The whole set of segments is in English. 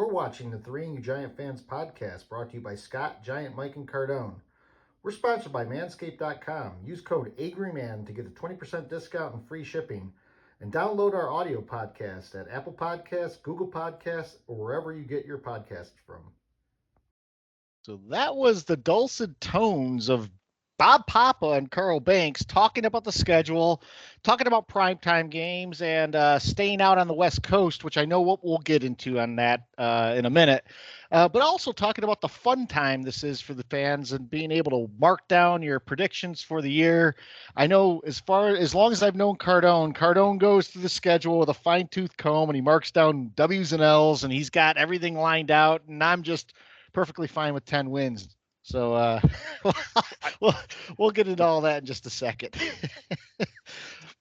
You're watching the Three and You Giant Fans podcast brought to you by Scott, Giant Mike, and Cardone. We're sponsored by Manscaped.com. Use code AGREYMAN to get a 20% discount and free shipping. And download our audio podcast at Apple Podcasts, Google Podcasts, or wherever you get your podcasts from. So that was the dulcet tones of Bob Papa and Carl Banks talking about the schedule, talking about primetime games, and staying out on the West Coast, which I know we'll get into on that in a minute. But also talking about the fun time this is for the fans and being able to mark down your predictions for the year. I know as long as I've known Cardone goes through the schedule with a fine-tooth comb and he marks down W's and L's and he's got everything lined out, and I'm just perfectly fine with 10 wins. So we'll get into all that in just a second.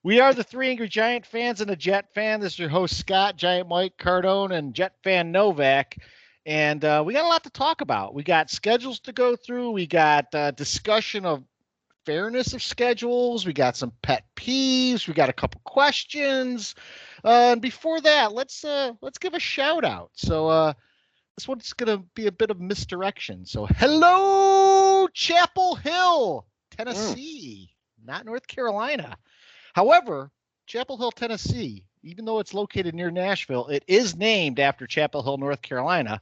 We are the Three Angry Giant Fans and a Jet fan. This is your host, Scott, Giant Mike, Cardone, and Jet fan Novak. And we got a lot to talk about. We got schedules to go through. We got discussion of fairness of schedules. We got some pet peeves. We got a couple questions. And before that, let's give a shout out. So this one's going to be a bit of misdirection. So hello, Chapel Hill, Tennessee, not North Carolina. However, Chapel Hill, Tennessee, even though it's located near Nashville, it is named after Chapel Hill, North Carolina.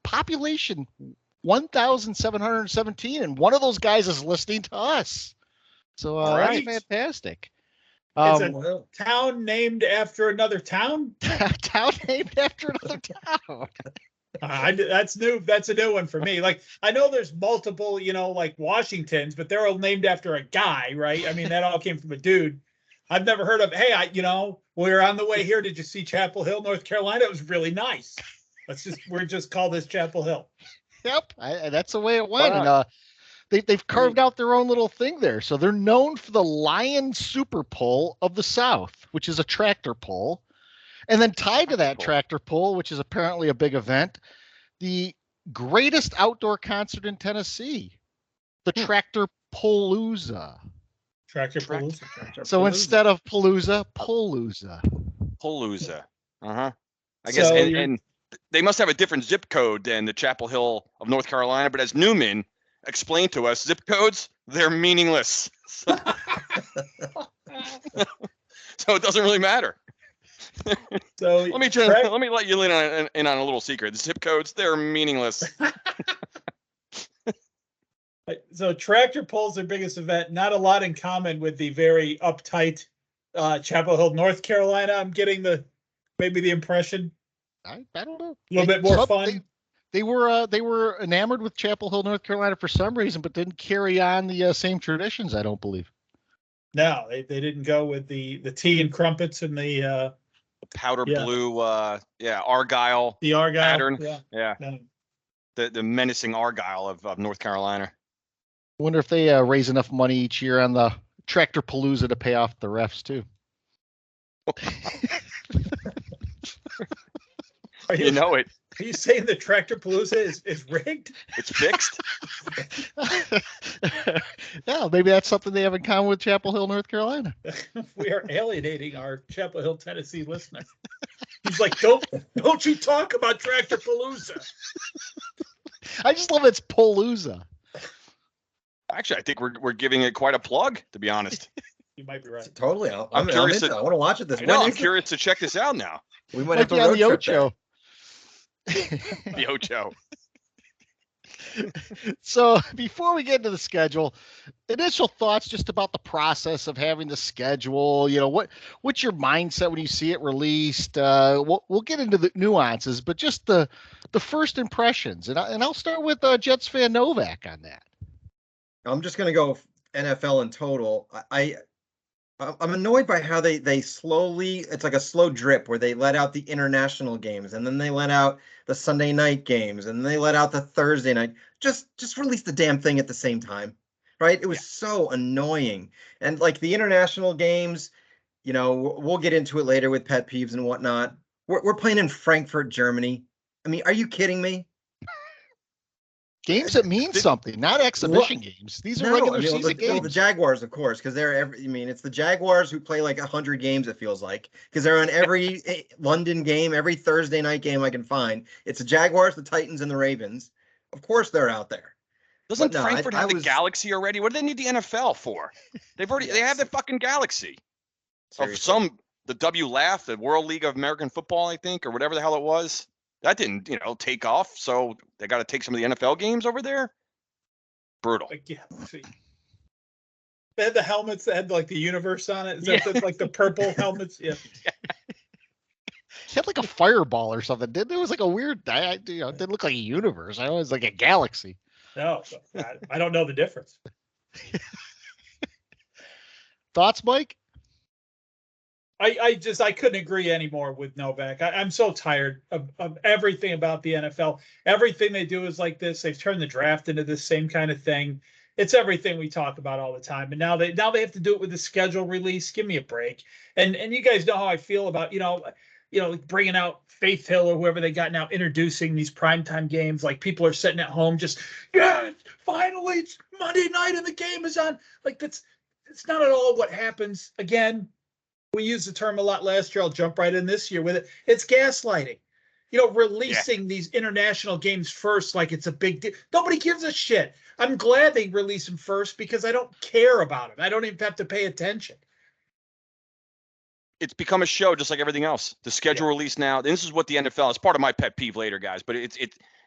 Population 1,717, and one of those guys is listening to us. So that's fantastic. It's a town named after another town? Town named after another town. That's new. That's a new one for me. Like, I know there's multiple, like Washingtons, but they're all named after a guy, right? I mean, that all came from a dude. I've never heard of, hey, we were on the way here. Did you see Chapel Hill, North Carolina? It was really nice. We're just call this Chapel Hill. Yep. That's the way it went. Wow. And they've carved out their own little thing there. So they're known for the Lion Super Pull of the South, which is a tractor pull. And then tied to that tractor pull, which is apparently a big event, the greatest outdoor concert in Tennessee, the Tractor Palooza. Tractor Palooza. So instead of Palooza, Palooza. Palooza. Uh-huh. I guess, and they must have a different zip code than the Chapel Hill of North Carolina, but as Newman explained to us, zip codes, they're meaningless. So it doesn't really matter. So let me let you in on a little secret. The zip codes, they're meaningless. So tractor pulls their biggest event. Not a lot in common with the very uptight Chapel Hill, North Carolina. I'm getting maybe the impression. I don't know. A little bit more fun. They were enamored with Chapel Hill, North Carolina for some reason, but didn't carry on the same traditions. I don't believe. No, they didn't go with the tea and crumpets and the powder blue, Argyle. The Argyle pattern. Yeah. No. The menacing Argyle of North Carolina. I wonder if they raise enough money each year on the Tractor Palooza to pay off the refs too. You know it. Are you saying the Tractor Palooza is rigged? It's fixed? Yeah, maybe that's something they have in common with Chapel Hill, North Carolina. We are alienating our Chapel Hill, Tennessee listener. He's like, don't you talk about Tractor Palooza. I just love it's Palooza. Actually, I think we're giving it quite a plug, to be honest. You might be right. Totally. I'm curious. I want to watch it this week. I'm curious to check this out now. We might have to road trip Ocho. The Ocho. So before we get into the schedule, initial thoughts just about the process of having the schedule. What's your mindset when you see it released? We'll get into the nuances, but just the first impressions. And I'll start with Jets fan Novak on that. I'm just going to go NFL in total. I'm annoyed by how they slowly, it's like a slow drip where they let out the international games and then they let out the Sunday night games and they let out the Thursday night. Just release the damn thing at the same time, right? It was so annoying. And like the international games, we'll get into it later with pet peeves and whatnot. We're playing in Frankfurt, Germany. I mean, are you kidding me? Games that mean something, not exhibition games. These are regular season games. The Jaguars, of course, because it's the Jaguars who play like 100 games, it feels like, because they're on every London game, every Thursday night game I can find. It's the Jaguars, the Titans, and the Ravens. Of course they're out there. Doesn't Frankfurt have the Galaxy already? What do they need the NFL for? They have the fucking Galaxy. Seriously. The WLAF, the World League of American Football, I think, or whatever the hell it was. That didn't, take off, so they got to take some of the NFL games over there. Brutal. Galaxy. They had the helmets that had like the universe on it. Is that like the purple helmets? Yeah. It had like a fireball or something. It was like a weird. It didn't look like a universe. I was like a galaxy. No, I don't know the difference. Thoughts, Mike? I couldn't agree anymore with Novak. I'm so tired of everything about the NFL. Everything they do is like this. They've turned the draft into this same kind of thing. It's everything we talk about all the time. And now they have to do it with the schedule release. Give me a break. And you guys know how I feel about, bringing out Faith Hill or whoever they got now, introducing these primetime games. Like people are sitting at home just, finally it's Monday night and the game is on. Like it's not at all what happens. Again, we used the term a lot last year. I'll jump right in this year with it. It's gaslighting. Releasing these international games first like it's a big deal. Nobody gives a shit. I'm glad they release them first because I don't care about them. I don't even have to pay attention. It's become a show just like everything else. The schedule release now. This is what the NFL is part of my pet peeve later, guys. But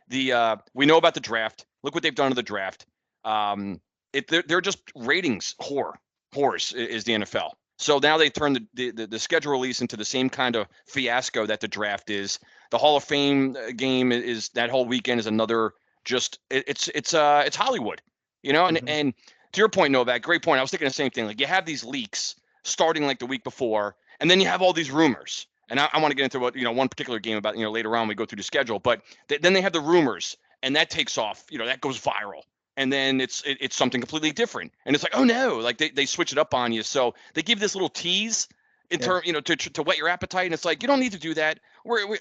we know about the draft. Look what they've done to the draft. They're just ratings whores is the NFL. So now they turn the schedule release into the same kind of fiasco that the draft is. The Hall of Fame game is that whole weekend is another it's Hollywood, and to your point, Novak, great point. I was thinking the same thing. Like you have these leaks starting like the week before, and then you have all these rumors. And I want to get into what one particular game about later on when we go through the schedule. But then they have the rumors, and that takes off. That goes viral. And then it's something completely different. And it's like, oh no, like they switch it up on you. So they give this little tease in term, to whet your appetite. And it's like, you don't need to do that. We're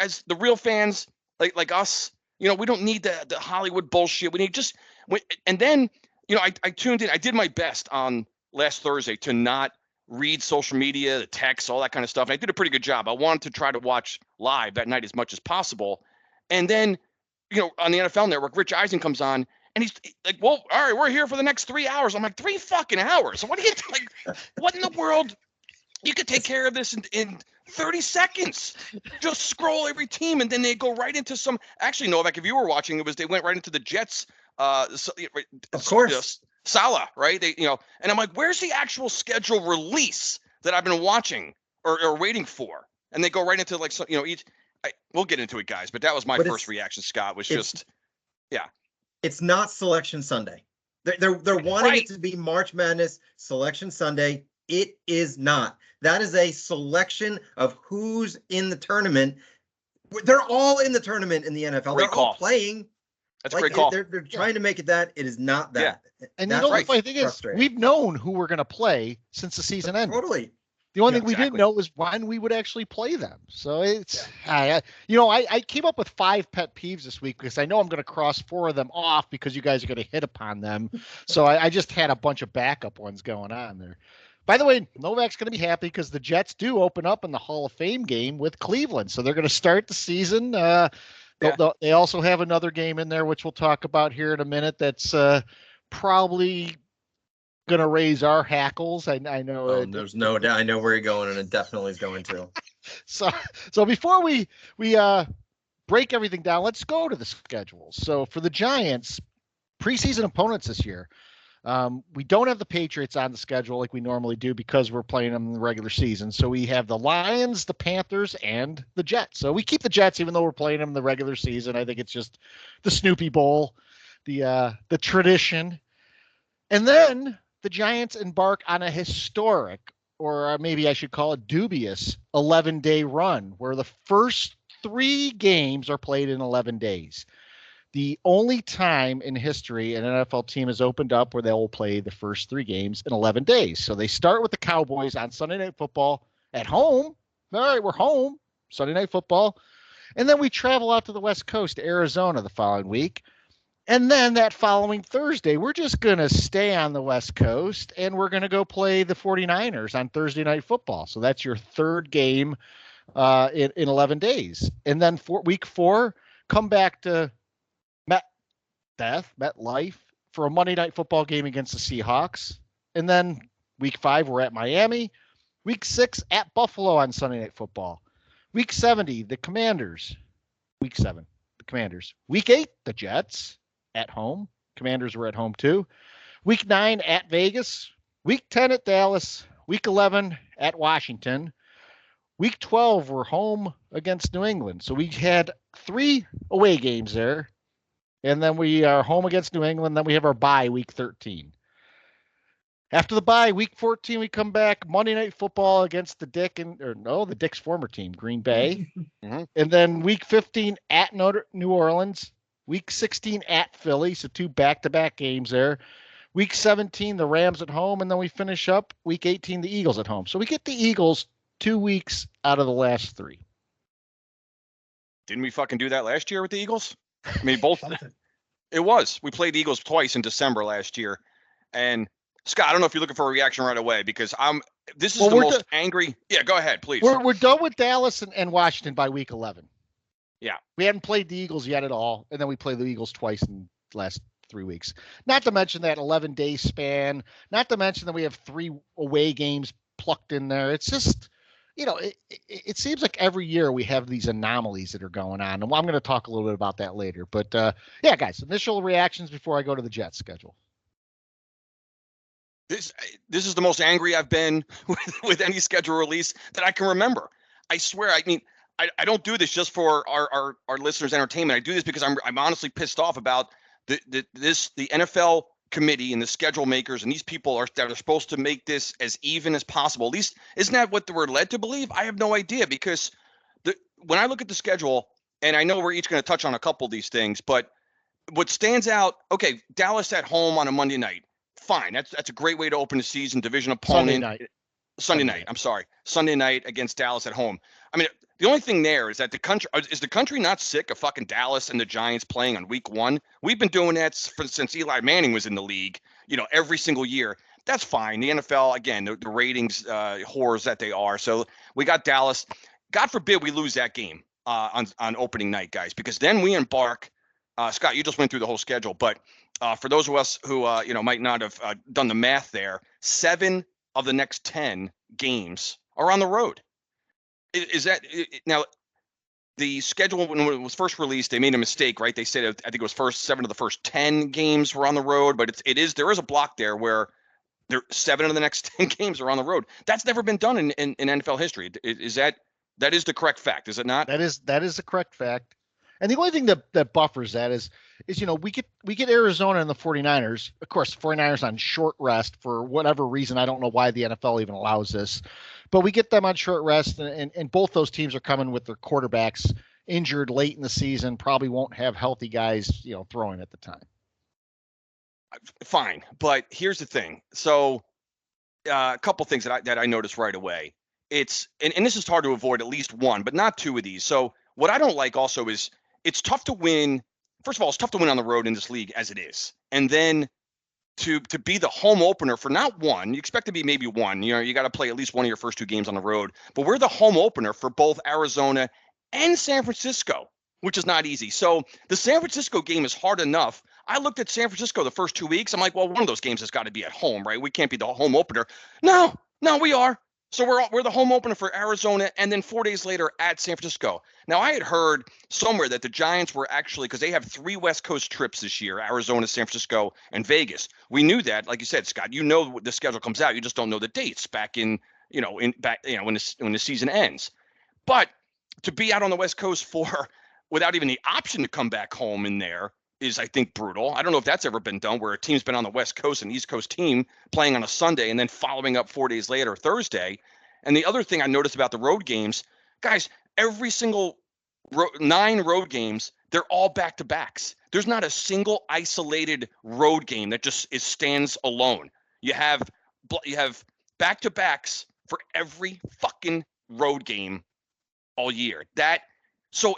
as the real fans like us, we don't need the Hollywood bullshit. We need and then, I tuned in. I did my best on last Thursday to not read social media, the texts, all that kind of stuff. And I did a pretty good job. I wanted to try to watch live that night as much as possible. And then, on the NFL Network, Rich Eisen comes on. And he's like, well, all right, we're here for the next 3 hours. I'm like, 3 fucking hours. What do you like? What in the world? You could take care of this in 30 seconds. Just scroll every team, and then they go right into some. Actually, Novak, if you were watching, they went right into the Jets. Of course, Salah, right? And I'm like, where's the actual schedule release that I've been watching or waiting for? And they go right into like each. We'll get into it, guys. But that was my first reaction. Scott was just, It's not Selection Sunday. They're wanting it to be March Madness Selection Sunday. It is not. That is a selection of who's in the tournament. They're all in the tournament in the NFL. They're all playing. That's a great call. They're trying to make it that. It is not that. Yeah. And the funny thing is, we've known who we're going to play since the season ended. Totally. The only thing we didn't know was when we would actually play them. So it's, I came up with 5 pet peeves this week because I know I'm going to cross 4 of them off because you guys are going to hit upon them. So I just had a bunch of backup ones going on there. By the way, Novak's going to be happy because the Jets do open up in the Hall of Fame game with Cleveland. So they're going to start the season. They also have another game in there, which we'll talk about here in a minute. That's probably going to raise our hackles. I know. There's no doubt. I know where you're going, and it definitely is going to. So before we break everything down, let's go to the schedule. So for the Giants, preseason opponents this year, we don't have the Patriots on the schedule like we normally do because we're playing them in the regular season. So we have the Lions, the Panthers, and the Jets. So we keep the Jets even though we're playing them in the regular season. I think it's just the Snoopy Bowl, the tradition. And then the Giants embark on a historic, or maybe I should call it dubious, 11-day run where the first 3 games are played in 11 days. The only time in history an NFL team has opened up where they'll play the first 3 games in 11 days. So they start with the Cowboys on Sunday Night Football at home. All right, we're home, Sunday Night Football. And then we travel out to the West Coast to Arizona the following week. And then that following Thursday, we're just going to stay on the West Coast and we're going to go play the 49ers on Thursday Night Football. So that's your third game in 11 days. And then for week 4, come back to MetLife for a Monday Night Football game against the Seahawks. And then week 5, we're at Miami. Week 6, at Buffalo on Sunday Night Football. Week 70, the Commanders. Week 7, the Commanders. Week 8, the Jets. At home. Commanders were at home too. Week 9 at Vegas. Week 10 at Dallas. Week 11 at Washington. Week 12 we're home against New England. So we had 3 away games there. And then we are home against New England. Then we have our bye week 13. After the bye, week 14, we come back Monday Night Football against the Dick's former team, Green Bay. And then week 15 at New Orleans. Week 16 at Philly, so 2 back-to-back games there. Week 17, the Rams at home, and then we finish up week 18, the Eagles at home. So we get the Eagles 2 weeks out of the last 3. Didn't we fucking do that last year with the Eagles? I mean, both. It was. We played the Eagles twice in December last year. And Scott, I don't know if you're looking for a reaction right away because this is the most angry. Yeah, go ahead, please. We're done with Dallas and Washington by week 11. Yeah. We hadn't played the Eagles yet at all. And then we played the Eagles twice in the last 3 weeks. Not to mention that 11-day span. Not to mention that we have 3 away games plucked in there. It's just, it seems like every year we have these anomalies that are going on. And I'm going to talk a little bit about that later. But, yeah, guys, initial reactions before I go to the Jets schedule. This is the most angry I've been with any schedule release that I can remember. I swear, I mean, I don't do this just for our listeners' entertainment. I do this because I'm honestly pissed off about the NFL committee and the schedule makers and these people that are supposed to make this as even as possible. At least isn't that what we're led to believe? I have no idea because when I look at the schedule, and I know we're each going to touch on a couple of these things, but what stands out, okay, Dallas at home on a Monday night, fine. That's a great way to open the season. Division opponent. Sunday night. I'm sorry. Sunday night against Dallas at home. I mean, the only thing there is that the country not sick of fucking Dallas and the Giants playing on week 1? We've been doing that since Eli Manning was in the league, every single year. That's fine. The NFL, again, the ratings whores that they are. So we got Dallas. God forbid we lose that game on opening night, guys, because then we embark. Scott, you just went through the whole schedule, but for those of us who might not have done the math there, 7 of the next 10 games are on the road. Is that now the schedule when it was first released? They made a mistake, right? They said I think it was 7 of the first 10 games were on the road, but there is a block there where 7 of the next 10 games are on the road. That's never been done in NFL history. Is that is the correct fact? Is it not? That is the correct fact. And the only thing that buffers that is we get Arizona and the 49ers. Of course, the 49ers on short rest for whatever reason. I don't know why the NFL even allows this. But we get them on short rest, and both those teams are coming with their quarterbacks injured late in the season, probably won't have healthy guys, throwing at the time. Fine. But here's the thing. So a couple things that I noticed right away. It's and this is hard to avoid at least one, but not 2 of these. So what I don't like also is it's tough to win. First of all, it's tough to win on the road in this league as it is. And then to be the home opener for not one, you expect to be maybe one. You got to play at least one of your first 2 games on the road. But we're the home opener for both Arizona and San Francisco, which is not easy. So the San Francisco game is hard enough. I looked at San Francisco the first 2 weeks. I'm like, well, one of those games has got to be at home, right? We can't be the home opener. No, we are. So we're the home opener for Arizona, and then 4 days later at San Francisco. Now, I had heard somewhere that the Giants were actually, because they have 3 West Coast trips this year, Arizona, San Francisco, and Vegas. We knew that, like you said, Scott. The schedule comes out. You just don't know the dates back in when the season ends. But to be out on the West Coast without even the option to come back home in there is, I think, brutal. I don't know if that's ever been done where a team's been on the West Coast, an East Coast team playing on a Sunday and then following up 4 days later, Thursday. And the other thing I noticed about the road games, guys, every single 9 road games, they're all back-to-backs. There's not a single isolated road game that just stands alone. You have back-to-backs for every fucking road game all year. So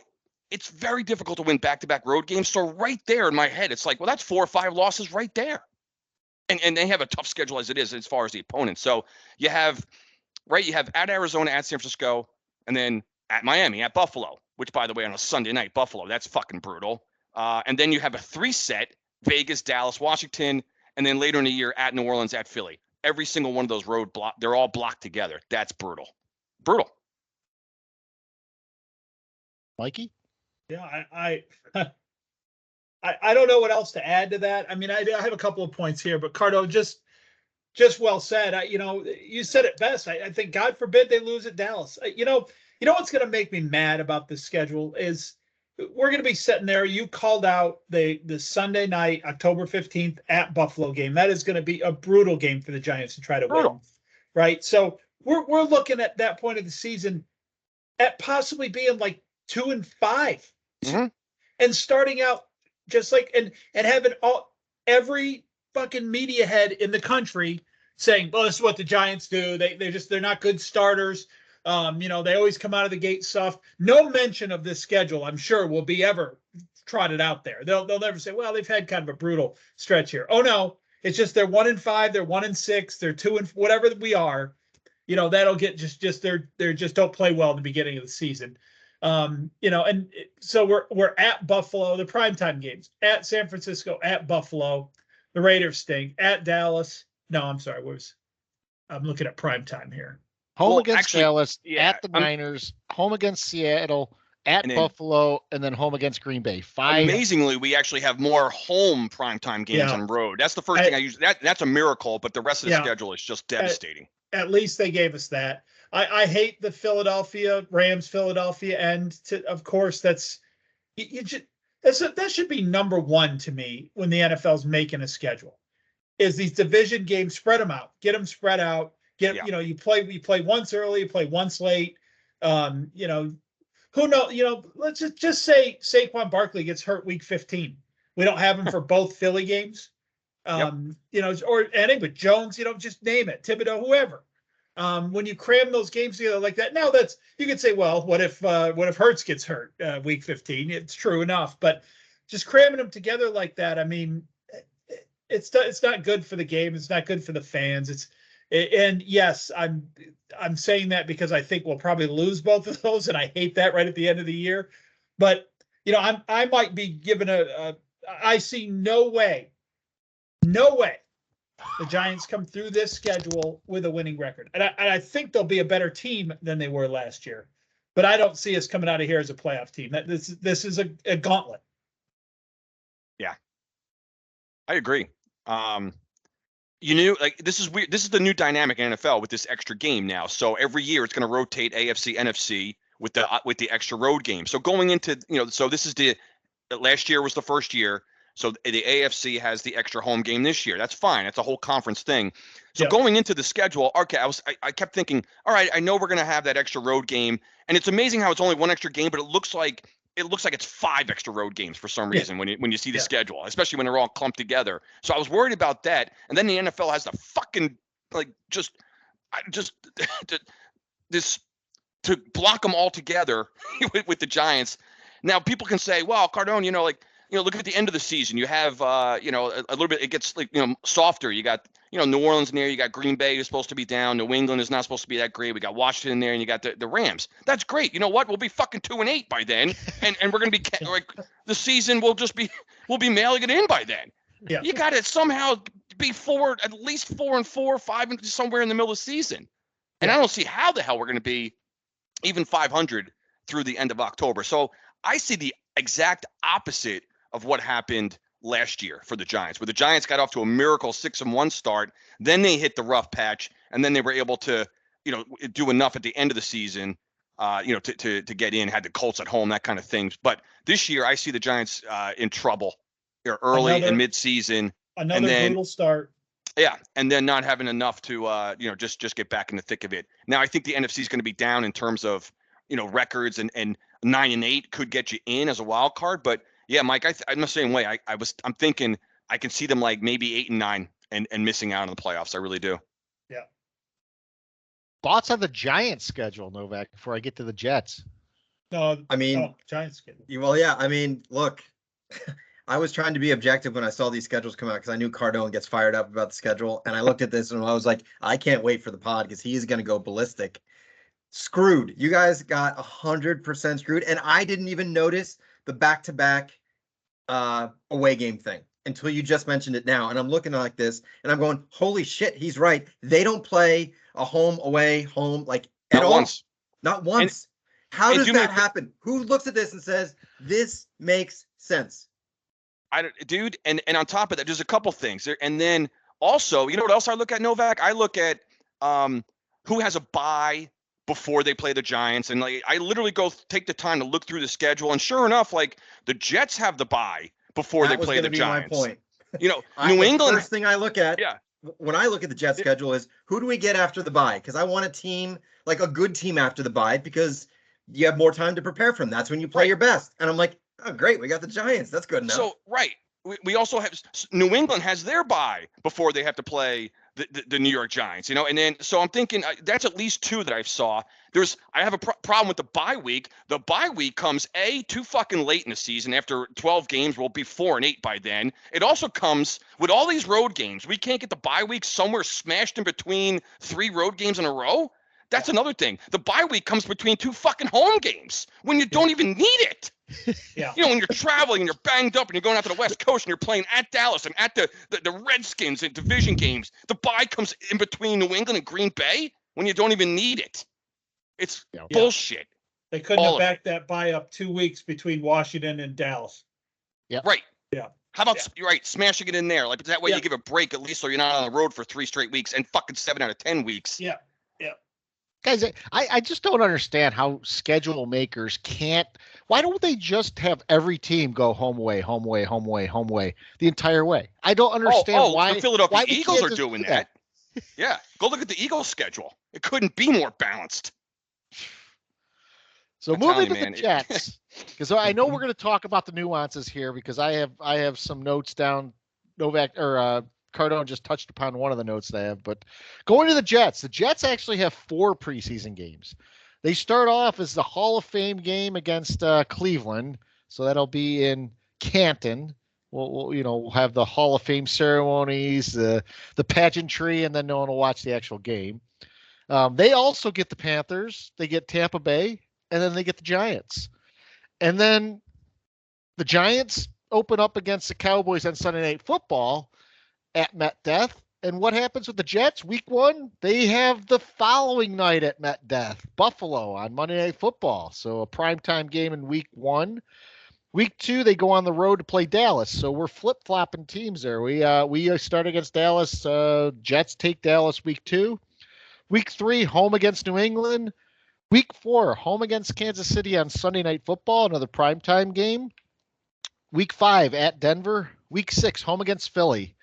it's very difficult to win back-to-back road games. So right there in my head, it's like, well, that's 4 or 5 losses right there. And they have a tough schedule as it is as far as the opponents. So you have at Arizona, at San Francisco, and then at Miami, at Buffalo, which, by the way, on a Sunday night, Buffalo, that's fucking brutal. And then you have a 3-set, Vegas, Dallas, Washington, and then later in the year at New Orleans, at Philly. Every single one of those they're all blocked together. That's brutal. Brutal. Mikey? Yeah, I don't know what else to add to that. I mean, I have a couple of points here, but Cardone, just well said. You said it best. I think God forbid they lose at Dallas. You know what's going to make me mad about this schedule is we're going to be sitting there. You called out the Sunday night, October 15th at Buffalo game. That is going to be a brutal game for the Giants to try to win, right? So we're looking at that point of the season at possibly being like 2-5, and starting out just like and having every fucking media head in the country saying, well, this is what the Giants do. They're not good starters. They always come out of the gate soft. No mention of this schedule, I'm sure, will be ever trotted out there. They'll never say, well, they've had kind of a brutal stretch here. Oh no, it's just they're 1-5, they're 1-6, they're 2 and whatever we are. That'll get just they're just don't play well in the beginning of the season. And so we're at Buffalo, the primetime games, at San Francisco, at Buffalo, the Raiders stink, at Dallas. No, I'm sorry, I'm looking at primetime here. Home against Dallas, at the Niners, home against Seattle, at Buffalo, and then home against Green Bay. 5. Amazingly, we actually have more home primetime games on road. That's the first thing I use. That's a miracle, but the rest of the schedule is just devastating. At least they gave us that. I hate the Rams-Philadelphia end. Of course, that should be number one to me when the NFL's making a schedule. Is these division games, spread them out, get them spread out. You play once early, you play once late. Who knows? Let's just say Saquon Barkley gets hurt week 15. We don't have him for both Philly games. Or anything but Jones. Just name it, Thibodeau, whoever. When you cram those games together like that, now you could say, well, what if Hurts gets hurt week 15? It's true enough, but just cramming them together like that, I mean, it's not good for the game. It's not good for the fans. And yes, I'm saying that because I think we'll probably lose both of those, and I hate that right at the end of the year. But I might be given I see no way the Giants come through this schedule with a winning record, and I think they'll be a better team than they were last year. But I don't see us coming out of here as a playoff team. This is a gauntlet. Yeah, I agree. This is weird. This is the new dynamic in NFL with this extra game now. So every year it's going to rotate AFC, NFC with the extra road game. So going into so this is last year was the first year. So the AFC has the extra home game this year. That's fine. It's a whole conference thing. So going into the schedule, okay, I kept thinking, all right, I know we're going to have that extra road game, and it's amazing how it's only one extra game, but it looks like it's 5 extra road games for some reason when you see the schedule, especially when they're all clumped together. So I was worried about that, and then the NFL has to fucking to block them all together with the Giants. Now people can say, well, Cardone, look at the end of the season. You have, a little bit. It gets softer. You got, New Orleans in there. You got Green Bay is supposed to be down. New England is not supposed to be that great. We got Washington in there, and you got the Rams. That's great. You know what? We'll be fucking 2-8 by then, and we're gonna be the season we'll be mailing it in by then. Yeah. You got to somehow be at least 4-4, 5 somewhere in the middle of the season, and I don't see how the hell we're gonna be even 500 through the end of October. So I see the exact opposite of what happened last year for the Giants, where the Giants got off to a miracle 6-1 start, then they hit the rough patch, and then they were able to, do enough at the end of the season, to get in, had the Colts at home, that kind of thing. But this year, I see the Giants in trouble early and mid-season. Another brutal start. Yeah, and then not having enough to, just get back in the thick of it. Now, I think the NFC is going to be down in terms of, records, and 9-8 could get you in as a wild card, but yeah, Mike, I'm the same way. I'm thinking I can see them like maybe 8-9 and missing out on the playoffs. I really do. Yeah. Thoughts on the Giants schedule, Novak, before I get to the Jets? No, I mean, Giants schedule. well, yeah. I mean, look, I was trying to be objective when I saw these schedules come out because I knew Cardone gets fired up about the schedule, and I looked at this and I was like, I can't wait for the pod because he's going to go ballistic. Screwed. You guys got 100% screwed, and I didn't even notice the back-to-back away game thing until you just mentioned it now. And I'm looking like this, and I'm going, holy shit, he's right. They don't play a home, away, home like at all. Once. Not once. How does you that happen? Who looks at this and says this makes sense? Dude, and on top of that, there's a couple things there, and then also, you know what else I look at, Novak? I look at who has a bye before they play the Giants, and like I literally go take the time to look through the schedule, and sure enough, like the Jets have the bye before they play the Giants. My point. You know, New England. First thing I look at, when I look at the Jets schedule is who do we get after the bye? Because I want a team, like a good team after the bye, because you have more time to prepare from. That's when you play your best. And I'm like, oh, great, we got the Giants. That's good enough. So, right. We also have New England has their bye before they have to play the New York Giants, you know, and then so I'm thinking that's at least two that I saw. I have a problem with the bye week. The bye week comes too fucking late in the season. After 12 games, we'll be 4-8 by then. It also comes with all these road games. We can't get the bye week somewhere smashed in between 3 road games in a row. That's another thing. The bye week comes between 2 fucking home games when you don't even need it. Yeah. You know, when you're traveling and you're banged up and you're going out to the West Coast and you're playing at Dallas and at the Redskins in division games, the bye comes in between New England and Green Bay when you don't even need it. It's bullshit. They couldn't have backed that bye up 2 weeks between Washington and Dallas. Yeah. Right. Yeah. How about smashing it in there? Like that way you give a break at least so you're not on the road for 3 straight weeks and fucking 7 out of 10 weeks. Yeah. Yeah. Guys, I just don't understand how schedule makers can't. Why don't they just have every team go home away, home away, home away, home away the entire way? I don't understand why the Philadelphia Eagles are doing that. Yeah, go look at the Eagles schedule. It couldn't be more balanced. So moving to the Jets, because I know we're going to talk about the nuances here because I have some notes down. Novak or Cardone just touched upon one of the notes they have, but going to the Jets actually have 4 preseason games. They start off as the Hall of Fame game against Cleveland, so that'll be in Canton. We'll have the Hall of Fame ceremonies, the pageantry, and then no one will watch the actual game. They also get the Panthers, they get Tampa Bay, and then they get the Giants. And then the Giants open up against the Cowboys on Sunday Night Football at MetDeath. And what happens with the Jets? Week 1, they have the following night at MetDeath, Buffalo on Monday Night Football. So a primetime game in week 1. Week 2, they go on the road to play Dallas. So we're flip-flopping teams there. We start against Dallas. Jets take Dallas week 2. Week 3, home against New England. Week 4, home against Kansas City on Sunday Night Football, another primetime game. Week 5, at Denver. Week 6, home against Philly.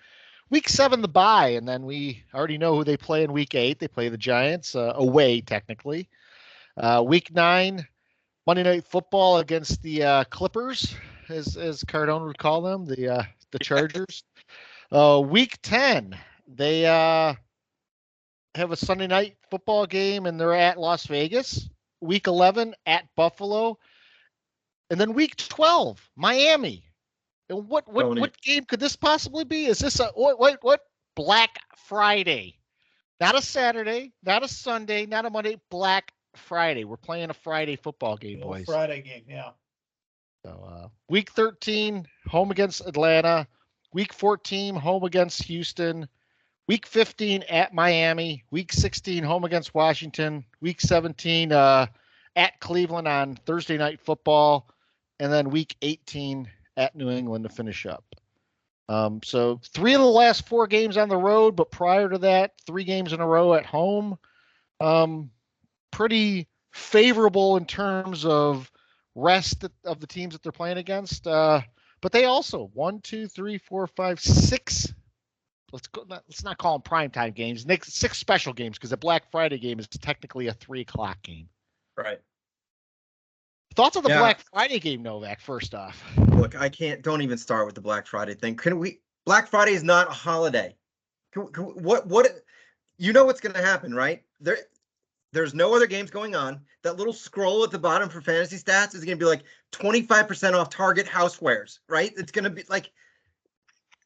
Week 7, the bye, and then we already know who they play in Week 8. They play the Giants, away technically. Week 9, Monday Night Football against the Clippers, as Cardone would call them, the Chargers. Week 10, they have a Sunday Night Football game, and they're at Las Vegas. Week 11, at Buffalo. And then Week 12, Miami. And what game could this possibly be? Is this what Black Friday? Not a Saturday, not a Sunday, not a Monday. Black Friday. We're playing a Friday football game, boys. Friday game, yeah. So Week 13, home against Atlanta. Week 14, home against Houston. Week 15 at Miami. Week 16, home against Washington. Week 17 at Cleveland on Thursday Night Football. And then Week 18 at New England to finish up. So 3 of the last 4 games on the road, but prior to that, 3 games in a row at home. Pretty favorable in terms of rest of the teams that they're playing against. But they also 1, 2, 3, 4, 5, 6. Let's not call them primetime games. 6 special games because the Black Friday game is technically a 3:00 game. Right. Thoughts on the Black Friday game, Novak, first off? Look, don't even start with the Black Friday thing. Black Friday is not a holiday. What, you know what's going to happen, right? there's no other games going on. That little scroll at the bottom for fantasy stats is going to be like 25% off Target housewares, right? It's going to be like,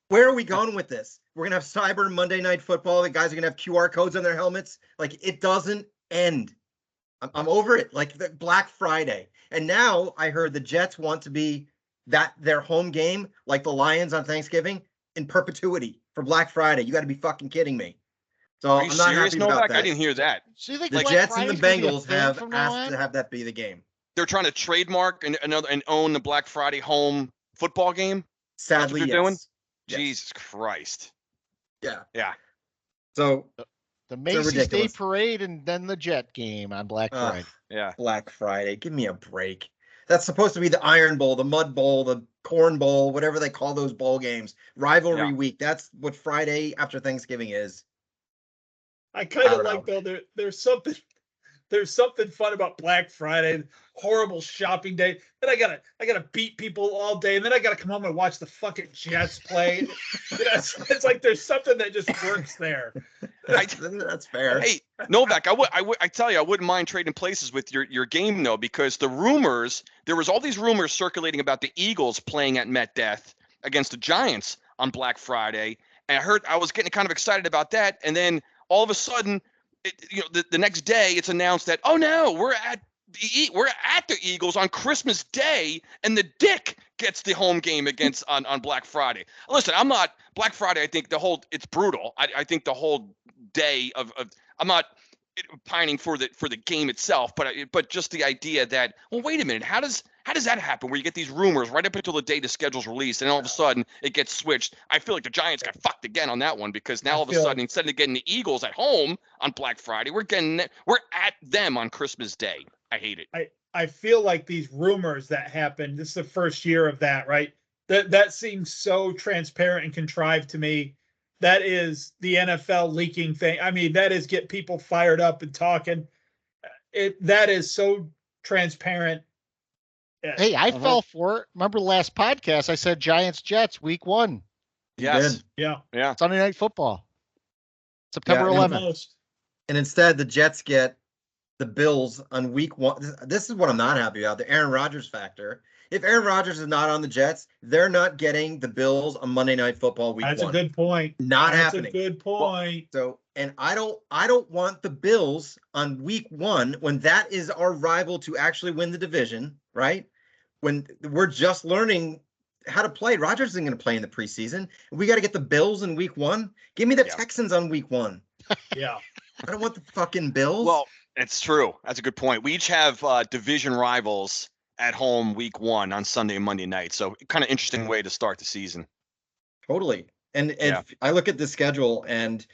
where are we going with this? We're going to have Cyber Monday Night Football. The guys are going to have QR codes on their helmets. Like, it doesn't end. I'm over it. Like the Black Friday. And now I heard the Jets want to be their home game, like the Lions on Thanksgiving, in perpetuity for Black Friday. You got to be fucking kidding me. So Are you I'm not serious, happy about Novak? that. I didn't hear that. So you think The Black Jets and the Friday's gonna be a Bengals thing have from now asked on? to have that be the game. They're trying to trademark and own the Black Friday home football game. Sadly, they're yes. doing? Yes. Jesus Christ. Yeah. Yeah. So The Macy's Day ridiculous. Parade and then the Jet game on Black Friday. Yeah. Black Friday. Give me a break. That's supposed to be the Iron Bowl, the Mud Bowl, the Corn Bowl, whatever they call those bowl games. Rivalry week. That's what Friday after Thanksgiving is. I kind I of don't like know. though there's something fun about Black Friday, horrible shopping day. Then I gotta beat people all day, and then I gotta come home and watch the fucking Jets play. It's like there's something that just works there. That's fair. Hey, Novak, I tell you, I wouldn't mind trading places with your game though, because there was all these rumors circulating about the Eagles playing at MetDeath against the Giants on Black Friday, and I was getting kind of excited about that, and then all of a sudden, the next day it's announced that, oh no, we're at the Eagles on Christmas Day, and the Dick gets the home game against on Black Friday. Listen, I'm not Black Friday. I think it's brutal. I think the whole day of I'm not pining for the game itself, but just the idea that, well, wait a minute, how does that happen where you get these rumors right up until the day the schedule's released and all of a sudden it gets switched? I feel like the Giants got fucked again on that one, because now all of a sudden, instead of getting the Eagles at home on Black Friday, we're at them on Christmas Day. I hate it. I feel like these rumors that happened, this is the first year of that, right? That seems so transparent and contrived to me. That is the NFL leaking thing. I mean, that is get people fired up and talking. That is so transparent. Hey, I fell for it. Remember the last podcast? I said Giants Jets week 1. Yes. Yeah. Sunday Night Football. September 11th. And instead, the Jets get the Bills on week 1. This is what I'm not happy about, the Aaron Rodgers factor. If Aaron Rodgers is not on the Jets, they're not getting the Bills on Monday Night Football week 1. That's a good point. Not happening. That's a good point. Well, and I don't want the Bills on week 1 when that is our rival to actually win the division, right? When we're just learning how to play. Rodgers isn't going to play in the preseason. We got to get the Bills in week 1. Give me the Texans on week 1. Yeah. I don't want the fucking Bills. Well, it's true. That's a good point. We each have division rivals at home week 1 on Sunday and Monday night. So kind of interesting way to start the season. Totally. And I look at the schedule, and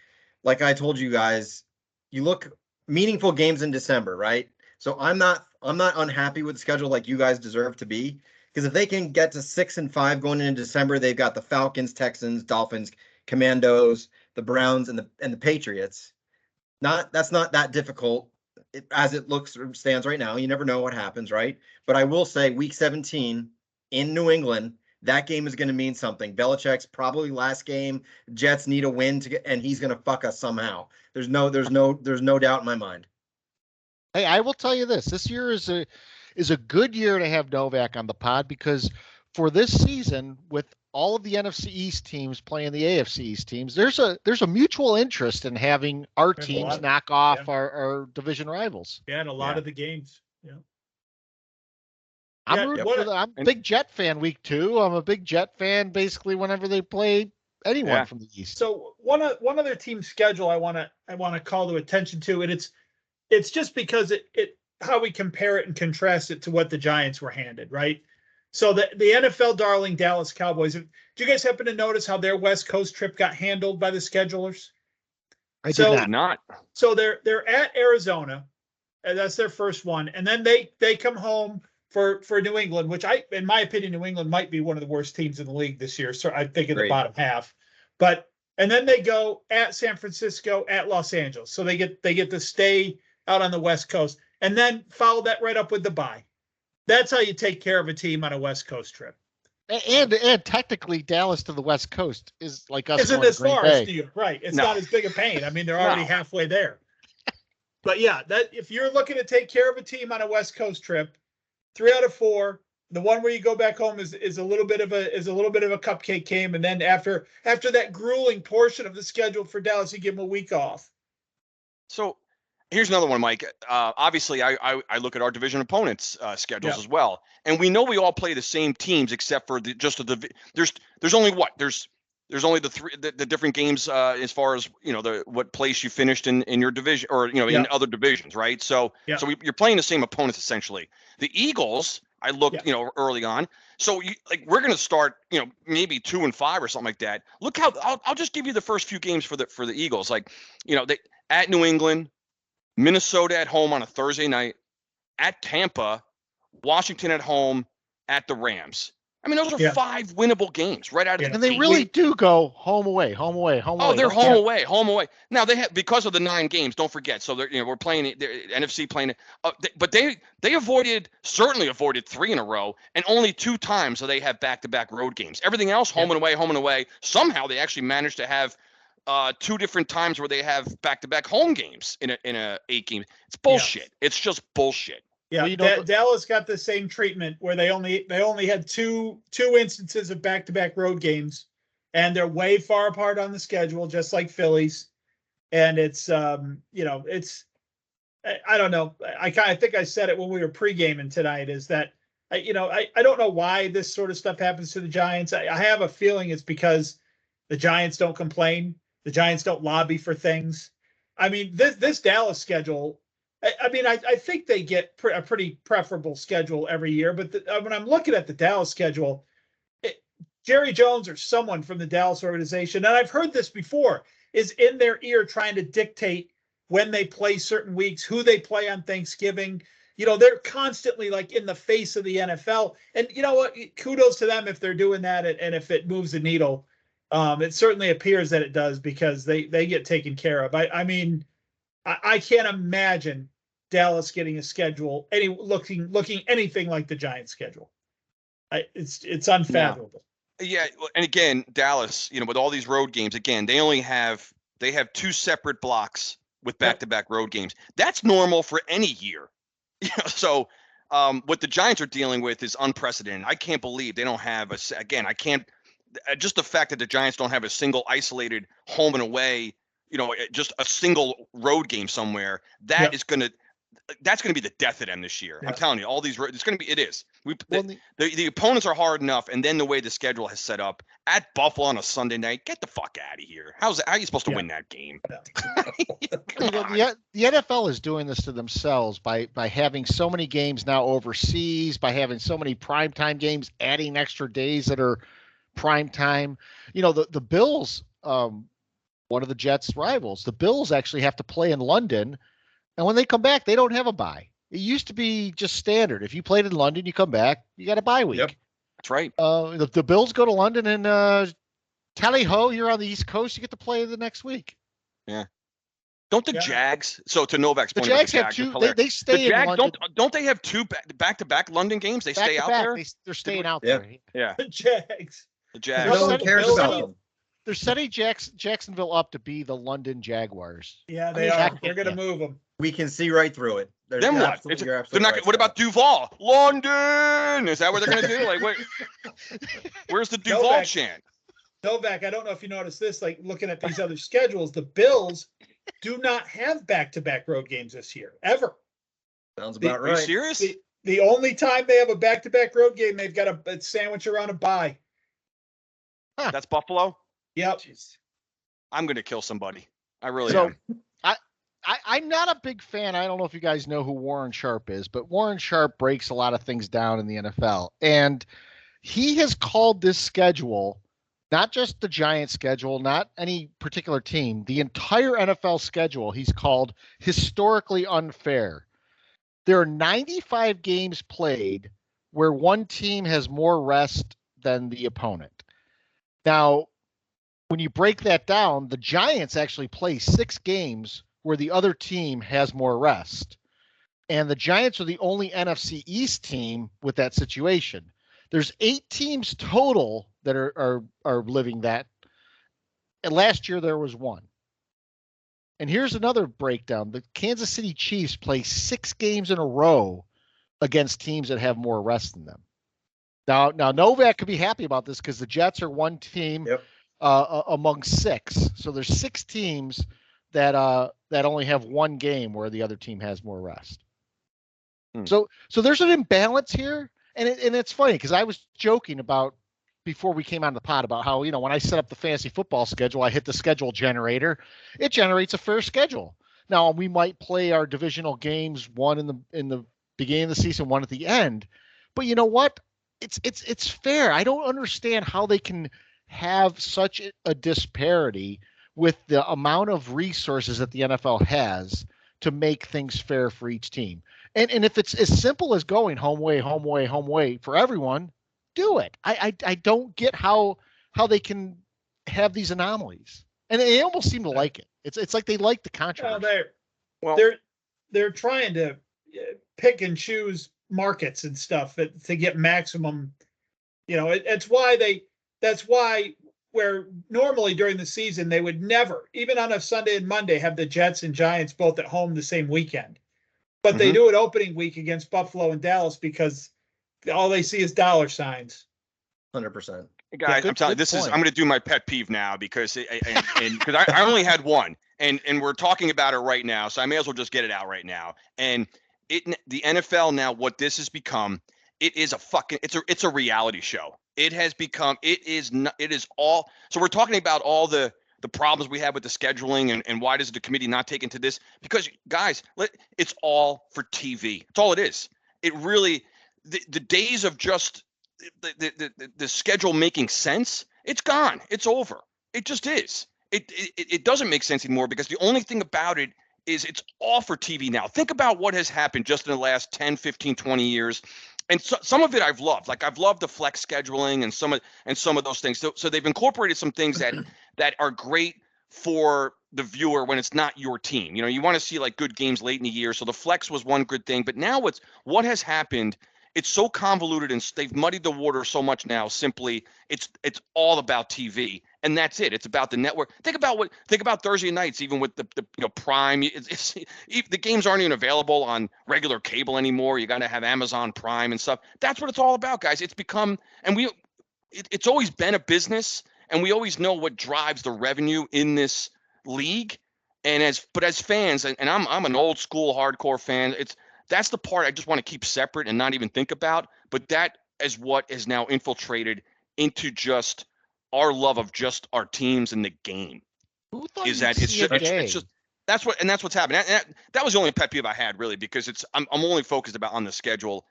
like I told you guys, you look meaningful games in December, right? So I'm not unhappy with the schedule like you guys deserve to be, because if they can get to 6-5 going into December, they've got the Falcons, Texans, Dolphins, Commandos, the Browns, and the Patriots. That's not that difficult as it stands right now. You never know what happens, right? But I will say week 17 in New England, that game is going to mean something. Belichick's probably last game. Jets need a win and he's going to fuck us somehow. There's no doubt in my mind. Hey, I will tell you this. This year is a good year to have Novak on the pod, because for this season, with all of the NFC East teams playing the AFC East teams, there's a mutual interest in having our teams knock off our division rivals. Yeah, and a lot of the games. Yeah. I'm a big Jet fan week 2. I'm a big Jet fan basically whenever they play anyone from the East. So one other team schedule I want to call to attention to, and it's just because it how we compare it and contrast it to what the Giants were handed, right? So the NFL darling Dallas Cowboys. Do you guys happen to notice how their West Coast trip got handled by the schedulers? I did not. So they're at Arizona, and that's their first one, and then they come home for New England, which in my opinion, New England might be one of the worst teams in the league this year. So I think in the bottom half, and then they go at San Francisco, at Los Angeles. So they get to stay out on the West Coast, and then follow that right up with the bye. That's how you take care of a team on a West Coast trip. And technically, Dallas to the West Coast is like us. Isn't going as to Green far Bay. as New York, right? It's not as big a pain. I mean, they're already halfway there. But yeah, that if you're looking to take care of a team on a West Coast trip, 3 out of 4. The one where you go back home is a little bit of a cupcake game, and then after that grueling portion of the schedule for Dallas, you give them a week off. So here's another one, Mike. Obviously, I look at our division opponents' schedules as well, and we know we all play the same teams except for there's only the different games as far as what place you finished in your division or in other divisions, right? So you're playing the same opponents essentially. The Eagles, I looked early on, so we're gonna start maybe 2-5 or something like that. Look how I'll just give you the first few games for the Eagles, they at New England, Minnesota at home on a Thursday night, at Tampa, Washington at home, at the Rams. I mean, those are 5 winnable games right out of the And they really do go home away, home away, home away. Oh, they're home away. Now they have, because of the 9 games. Don't forget. So they're we're playing NFC playing it, but they certainly avoided 3 in a row, and only 2 times so they have back-to-back road games. Everything else home and away, home and away. Somehow they actually managed to have 2 different times where they have back-to-back home games in a 8 game. It's bullshit. It's just bullshit. Yeah, well, Dallas got the same treatment where they only had two instances of back-to-back road games, and they're way far apart on the schedule, just like Phillies. And it's I don't know. I think I said it when we were pre-gaming tonight. Is that I don't know why this sort of stuff happens to the Giants. I have a feeling it's because the Giants don't complain. The Giants don't lobby for things. I mean, this Dallas schedule. I mean, I think they get a pretty preferable schedule every year. But when I'm looking at the Dallas schedule, Jerry Jones or someone from the Dallas organization, and I've heard this before, is in their ear trying to dictate when they play certain weeks, who they play on Thanksgiving. They're constantly in the face of the NFL. And you know what? Kudos to them if they're doing that and if it moves the needle. It certainly appears that it does because they get taken care of. I mean, I can't imagine Dallas getting a schedule looking anything like the Giants schedule. It's unfathomable. Yeah, and again, Dallas, with all these road games, again, they have 2 separate blocks with back-to-back road games. That's normal for any year. So what the Giants are dealing with is unprecedented. I can't believe they don't have just the fact that the Giants don't have a single isolated home and away, just a single road game somewhere. That's going to be the death of them this year. I'm telling you, all these it's going to be. It is. The opponents are hard enough, and then the way the schedule has set up at Buffalo on a Sunday night. Get the fuck out of here. How are you supposed to win that game? The NFL is doing this to themselves by having so many games now overseas, by having so many primetime games, adding extra days that are primetime. The Bills, one of the Jets' rivals, the Bills actually have to play in London. And when they come back, they don't have a bye. It used to be just standard. If you played in London, you come back, you got a bye week. Yep, that's right. The Bills go to London and tally-ho, you're on the East Coast, you get to play the next week. Yeah. Don't the Jags? So to Novak's point, the Jags have 2. They stay the Jags, in London. Don't they have 2 back-to-back London games? They stay out there. They're staying out there. Yeah. The Jags. The Jags. No one cares about them. They're setting Jacksonville up to be the London Jaguars. Yeah, they are. They're going to move them. We can see right through it. Then what? You're absolutely right. What about Duval? London? Is that what they're going to do? Wait, where's the Duval chant? Novak, I don't know if you noticed this. Looking at these other schedules, the Bills do not have back-to-back road games this year ever. Sounds about right. Are you serious? The only time they have a back-to-back road game, they've got a sandwich around a bye. Huh. That's Buffalo? Yep. Jeez. I'm going to kill somebody. I really am. I'm not a big fan. I don't know if you guys know who Warren Sharp is, but Warren Sharp breaks a lot of things down in the NFL. And he has called this schedule, not just the Giants schedule, not any particular team, the entire NFL schedule he's called historically unfair. There are 95 games played where one team has more rest than the opponent. Now, when you break that down, the Giants actually play 6 games where the other team has more rest. And the Giants are the only NFC East team with that situation. There's 8 teams total that are living that. And last year there was 1. And here's another breakdown. The Kansas City Chiefs play 6 games in a row against teams that have more rest than them. Now Novak could be happy about this because the Jets are one team among 6. So there's 6 teams that only have one game where the other team has more rest. So there's an imbalance here, and it's funny because I was joking about before we came on the pod about how, when I set up the fantasy football schedule, I hit the schedule generator. It generates a fair schedule. Now we might play our divisional games, one in the beginning of the season, one at the end. But you know what? It's fair. I don't understand how they can have such a disparity with the amount of resources that the NFL has to make things fair for each team. And if it's as simple as going home way for everyone, do it. I don't get how they can have these anomalies, and they almost seem to like it. It's like they like the controversy. They're trying to pick and choose markets and stuff to get maximum. That's why where normally during the season they would never, even on a Sunday and Monday, have the Jets and Giants both at home the same weekend, but they do it opening week against Buffalo and Dallas because all they see is dollar signs. 100%. Guys, I'm telling you, I'm going to do my pet peeve now because I only had one, and we're talking about it right now, so I may as well just get it out right now. And the NFL now, what this has become, it's a reality show. It has become, it is all. So we're talking about all the problems we have with the scheduling and why does the committee not take into this? Because guys, it's all for TV. It's all it is. It really. The days of just the schedule making sense, it's gone. It's over. It just is. It doesn't make sense anymore because the only thing about it is it's all for TV now. Think about what has happened just in the last 10, 15, 20 years. And some of it I've loved. Like I've loved the flex scheduling and some of those things. So they've incorporated some things that are great for the viewer when it's not your team. You want to see like good games late in the year. So the flex was one good thing. But now what has happened, it's so convoluted and they've muddied the water so much now. Simply, it's all about TV, and that's it. It's about the network. Think about Thursday nights, even with the Prime. The games aren't even available on regular cable anymore. You got to have Amazon Prime and stuff. That's what it's all about, guys. It's become, and it's always been a business, and we always know what drives the revenue in this league. And as fans, and I'm an old school hardcore fan. That's the part I just want to keep separate and not even think about. But that is what is now infiltrated into just our love of just our teams and the game. Is that it's just that's what's happening. That was the only pet peeve I had really because I'm only focused on the schedule.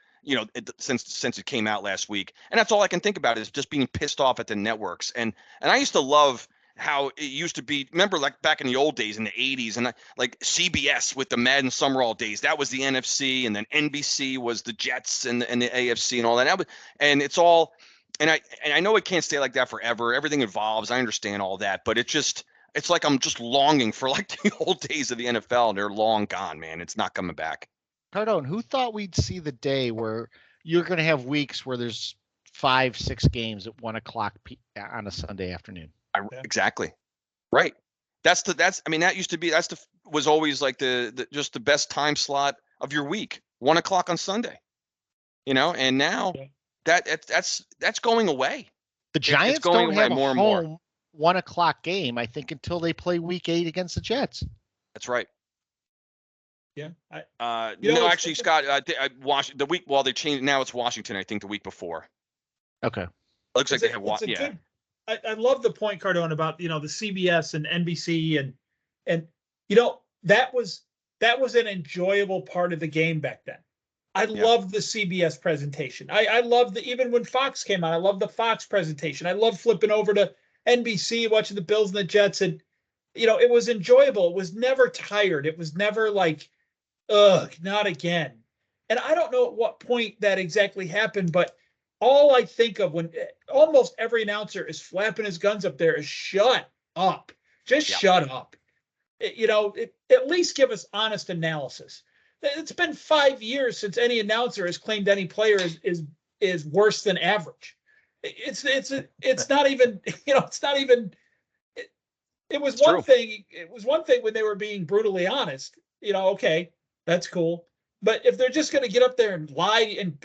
Since it came out last week, and that's all I can think about is just being pissed off at the networks. And I used to love how it used to be. Remember, like back in the old days in the 80s, and like CBS with the Madden Summerall days, that was the NFC, and then NBC was the Jets and the AFC and all that. And it's all, and I know it can't stay like that forever. Everything evolves. I understand all that, but it's like I'm just longing for like the old days of the NFL, and they're long gone, man. It's not coming back. Cardone, who thought we'd see the day where you're going to have weeks where there's 5-6 games at 1:00 on a Sunday afternoon? Exactly. Right. That used to be, was always like just the best time slot of your week, 1:00 on Sunday, and now that's going away. The Giants don't have a home 1:00 game, I think, until they play week 8 against the Jets. That's right. Yeah. Actually, Scott, the week, they changed, now it's Washington, I think the week before. Okay. Looks like they have Washington. I love the point, Cardone, about the CBS and NBC and that was an enjoyable part of the game back then. I loved the CBS presentation. I loved even when Fox came out. I loved the Fox presentation. I loved flipping over to NBC, watching the Bills and the Jets, and it was enjoyable. It was never tired. It was never like, ugh, not again. And I don't know at what point that exactly happened, but all I think of when almost every announcer is flapping his guns up there is shut up. Just shut up. At least give us honest analysis. It's been 5 years since any announcer has claimed any player is worse than average. It's not even, it was It's one true. thing. It was one thing when they were being brutally honest. Okay, that's cool. But if they're just going to get up there and lie and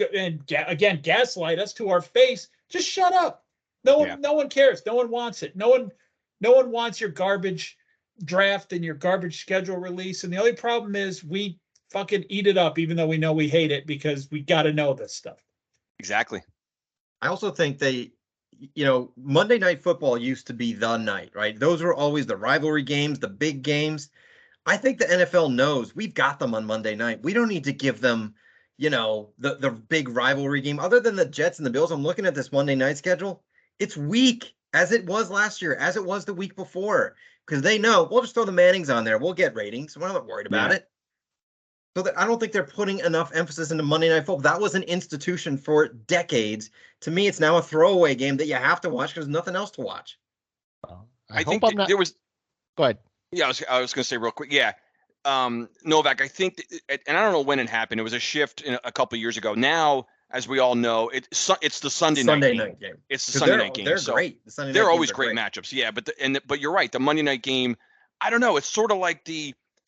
again gaslight us to our face, just shut up. No one cares. No one wants it. No one wants your garbage draft and your garbage schedule release. And the only problem is we fucking eat it up, even though we know we hate it because we got to know this stuff. Exactly. I also think Monday Night Football used to be the night, right? Those were always the rivalry games, the big games. I think the NFL knows we've got them on Monday night. We don't need to give them, the big rivalry game. Other than the Jets and the Bills, I'm looking at this Monday night schedule. It's weak, as it was last year, as it was the week before, because they know we'll just throw the Mannings on there. We'll get ratings. We're not worried about it. So I don't think they're putting enough emphasis into Monday Night Football. That was an institution for decades. To me, it's now a throwaway game that you have to watch because there's nothing else to watch. I think there was. Go ahead. Yeah, I was going to say real quick. Yeah, Novak. I think, and I don't know when it happened. It was a shift a couple of years ago. Now, as we all know, it's the Sunday night game. It's the Sunday night game. They're great. They're always great matchups. Yeah, but you're right. The Monday night game. I don't know. It's sort of like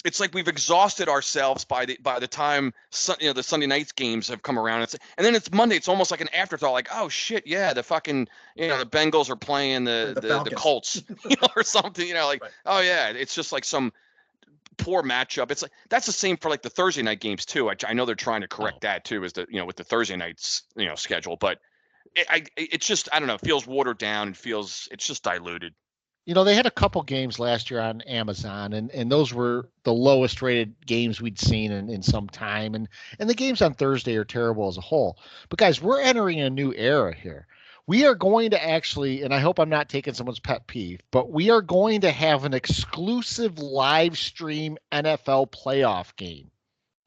it's like we've exhausted ourselves by the time the Sunday night games have come around. And then it's Monday. It's almost like an afterthought. Like, oh shit, yeah, the fucking the Bengals are playing the Colts, or something. Like, right. Oh yeah, it's just like some poor matchup. It's like that's the same for like the Thursday night games too. I know they're trying to correct that too, as with the Thursday nights schedule. But it's just I don't know. It feels watered down. It's just diluted. They had a couple games last year on Amazon, and those were the lowest rated games we'd seen in some time. And the games on Thursday are terrible as a whole. But guys, we're entering a new era here. We are going to actually, and I hope I'm not taking someone's pet peeve, but we are going to have an exclusive live stream NFL playoff game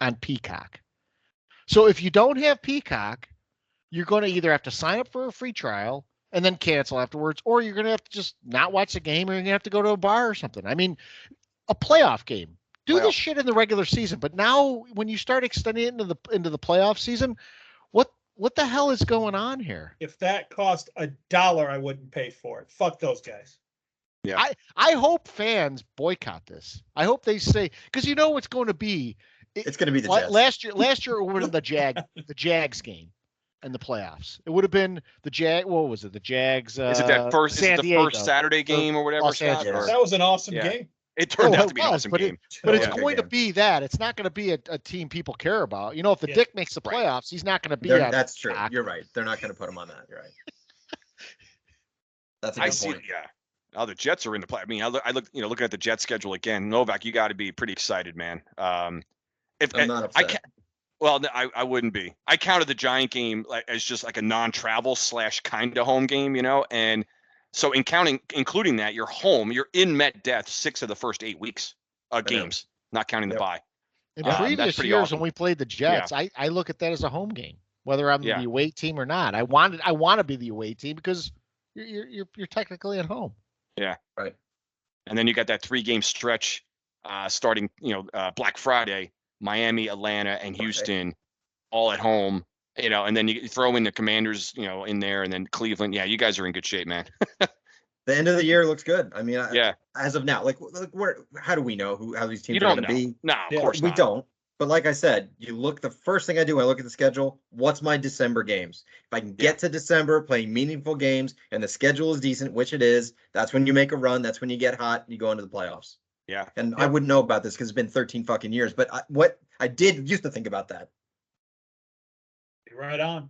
on Peacock. So if you don't have Peacock, you're going to either have to sign up for a free trial and then cancel afterwards, or you're going to have to just not watch the game, or you're going to have to go to a bar or something. I mean, a playoff game. Do this shit in the regular season, but now when you start extending it into the playoff season, what the hell is going on here? If that cost $1, I wouldn't pay for it. Fuck those guys. Yeah. I hope fans boycott this. I hope they say, because what's going to be. It's going to be the Jets. Last year it would have been the Jags game. In the playoffs, it would have been the Jag. What was it? The Jags. Is it that first? Is it the first Saturday game or whatever? Scott, that was an awesome game. It turned out to be an awesome game. But it's going to be that. It's not going to be a team people care about. If the Dick makes the playoffs, he's not going to be on. That's true. You're right. They're not going to put him on that. You're right. That's a good point. Yeah. Oh, the Jets are in the play. I mean, I look. Looking at the Jets schedule again, Novak, you got to be pretty excited, man. I'm not upset. Well, I wouldn't be. I counted the Giant game as just like a non-travel / kind of home game, and so including that, you're home, you're in Met Death 6 of the first 8 weeks games, not counting the bye. In previous years when we played the Jets, I look at that as a home game, whether I'm the away team or not. I want to be the away team because you're technically at home. Yeah, right. And then you got that 3-game stretch starting, Black Friday. Miami, Atlanta, and Houston, all at home, and then you throw in the Commanders, in there, and then Cleveland. Yeah, you guys are in good shape, man. The end of the year looks good. I mean, as of now, how do we know how these teams are going to be? No, of course we don't. But like I said, the first thing I do, I look at the schedule. What's my December games? If I can get to December playing meaningful games and the schedule is decent, which it is, that's when you make a run. That's when you get hot and you go into the playoffs. Yeah. And I wouldn't know about this because it's been 13 fucking years. But what I did used to think about that. Right on.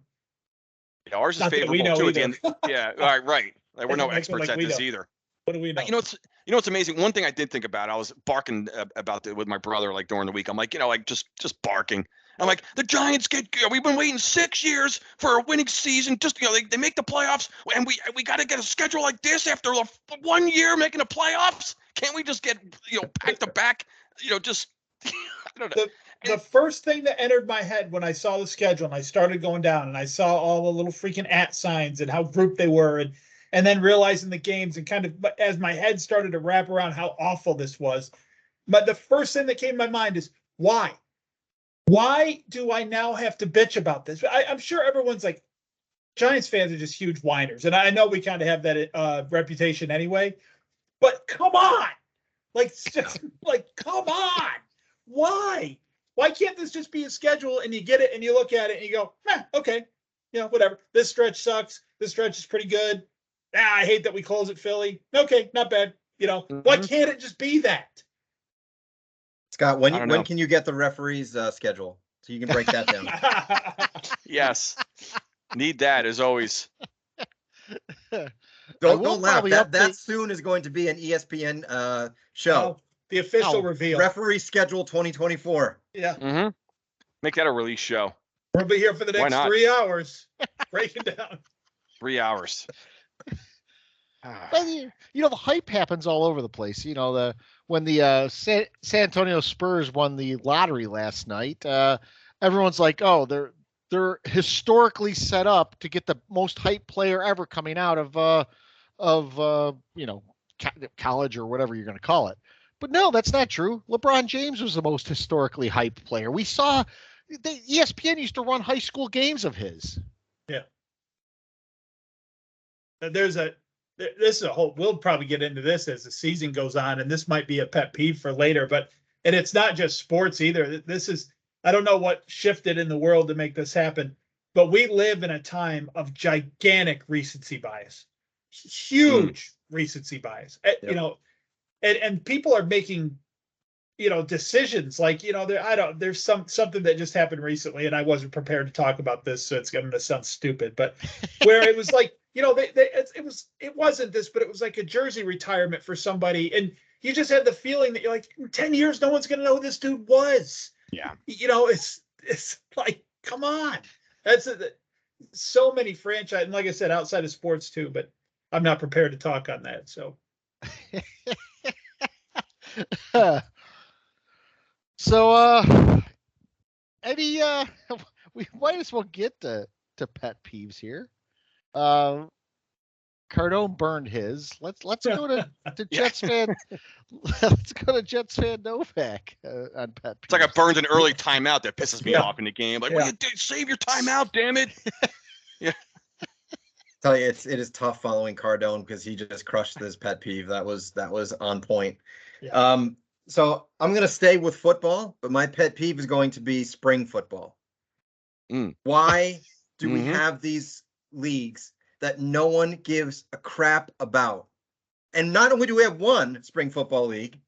Yeah, ours is favorable too. Again, yeah. All right. Like, we're no experts at this either. What do we know? You know what's amazing? One thing I did think about, I was barking about it with my brother during the week. I'm like, just barking. I'm like, the Giants we've been waiting 6 years for a winning season. Just they make the playoffs, and we got to get a schedule like this after 1 year making the playoffs. Can't we just get back to back? Just I don't know. The first thing that entered my head when I saw the schedule and I started going down and I saw all the little freaking @ signs and how grouped they were and then realizing the games and kind of as my head started to wrap around how awful this was. But the first thing that came to my mind is why? Why do I now have to bitch about this? I'm sure everyone's like, Giants fans are just huge whiners. And I know we kind of have that reputation anyway. But come on, like, just, like, come on, why? Why can't this just be a schedule and you get it and you look at it and you go, okay, whatever. This stretch sucks. This stretch is pretty good. I hate that we close at Philly. Okay, not bad. Why can't it just be that? Scott, when can you get the referee's schedule so you can break that down? Yes, need that as always. Don't laugh. That soon is going to be an ESPN show. The official reveal. Referee schedule 2024. Yeah. Mm-hmm. Make that a release show. We'll be here for the next 3 hours. Break it down. 3 hours. But, the hype happens all over the place. When the San Antonio Spurs won the lottery last night, everyone's like, "Oh, they're historically set up to get the most hype player ever coming out of college or whatever you're going to call it." But no, that's not true. LeBron James was the most historically hyped player. We saw the ESPN used to run high school games of his. Yeah. This is a whole, we'll probably get into this as the season goes on, and this might be a pet peeve for later, and it's not just sports either. This is, I don't know what shifted in the world to make this happen, but we live in a time of gigantic recency bias, huge recency bias. Yep. And people are making, decisions like, there's something that just happened recently, and I wasn't prepared to talk about this, so it's going to sound stupid, but where it was like, it wasn't this, but it was like a jersey retirement for somebody, and you just had the feeling that you're like, in 10 years, no one's going to know who this dude was. Yeah. It's like, come on. That's so many franchise, and like I said, outside of sports too, but I'm not prepared to talk on that. So. Eddie, we might as well get to pet peeves here. Cardone burned his. Let's go to Jets fan. Let's go to Jets fan Novak on pet peeves. It's like I burned an early timeout that pisses me off in the game. Like, well, you save your timeout, damn it. Yeah. Tell you, it is tough following Cardone because he just crushed this pet peeve. That was on point. Yeah. So I'm going to stay with football, but my pet peeve is going to be spring football. Why do we have these leagues that no one gives a crap about? And not only do we have one spring football league,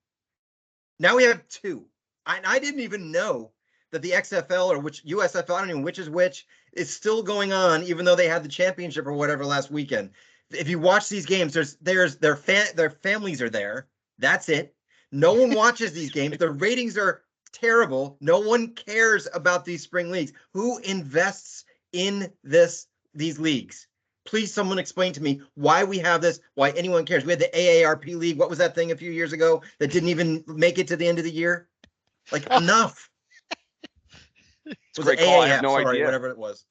now we have two. I didn't even know that the XFL or which USFL, I don't even know which is which, is still going on, even though they had the championship or whatever last weekend. If you watch these games, their families are there. That's it. No one watches these games. The ratings are terrible. No one cares about these spring leagues. Who invests in these leagues? Please, someone explain to me why we have this, why anyone cares. We had the AARP league. What was that thing a few years ago that didn't even make it to the end of the year? Like, enough. It's a great call. I have no idea. Whatever it was.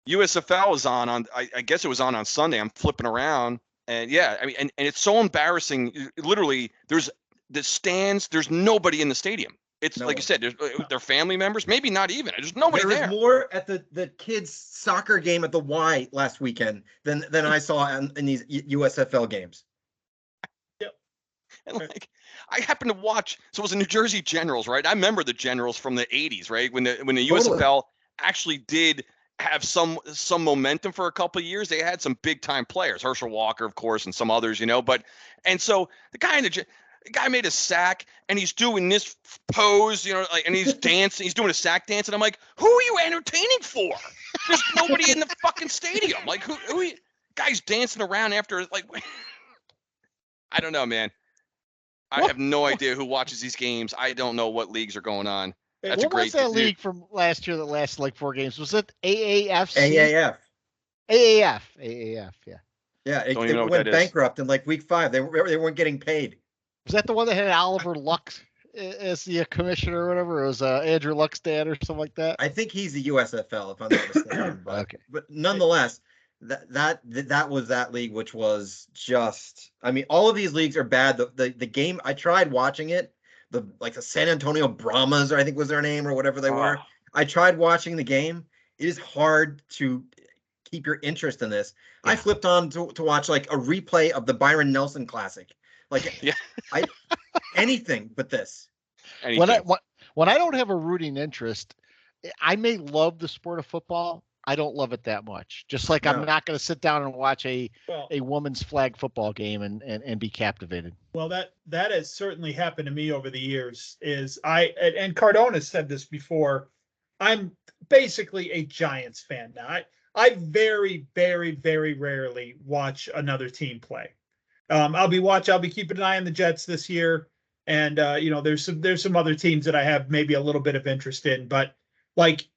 USFL was on I guess it was on Sunday. I'm flipping around, and yeah, I mean, and it's so embarrassing. Literally, there's the stands. There's nobody in the stadium. It's like you said, they're family members. Maybe not even. There's nobody there. There was more at the kids' soccer game at the Y last weekend than I saw in these USFL games. Yep. And like, I happened to watch. So it was the New Jersey Generals, right? I remember the Generals from the '80s, right? When the USFL actually did have some momentum for a couple of years. They had some big time players, Herschel Walker, of course, and some others, But and so the guy made a sack and he's doing this pose, and he's dancing. He's doing a sack dance, and I'm like, who are you entertaining for? There's nobody in the fucking stadium. Like, who are you? Guy's dancing around after, like, I don't know, man. I have no idea who watches these games. I don't know what leagues are going on. That's what was that league from last year that lasted like 4 games? Was it AAFC? AAF, yeah. Yeah, it went bankrupt in like week 5. They weren't getting paid. Was that the one that had Oliver Lux as the commissioner or whatever? It was Andrew Luck's dad or something like that? I think he's the USFL, if I'm not mistaken. But, okay. But nonetheless, that was that league, which was just, I mean, all of these leagues are bad. The game, I tried watching it, the San Antonio Brahmas, or I think was their name, or whatever they were. I tried watching the game. It is hard to keep your interest in this. Yeah. I flipped on to watch like a replay of the Byron Nelson Classic. Like, Yeah. anything but this. Anything. When I don't have a rooting interest, I may love the sport of football. I don't love it that much. Just like I'm No. not going to sit down and watch a Well, women's flag football game and be captivated. well, that has certainly happened to me over the years. Is and Cardone has said this before. I'm basically a Giants fan now. I very, very, very rarely watch another team play. I'll be keeping an eye on the Jets this year, and there's some other teams that I have maybe a little bit of interest in, but like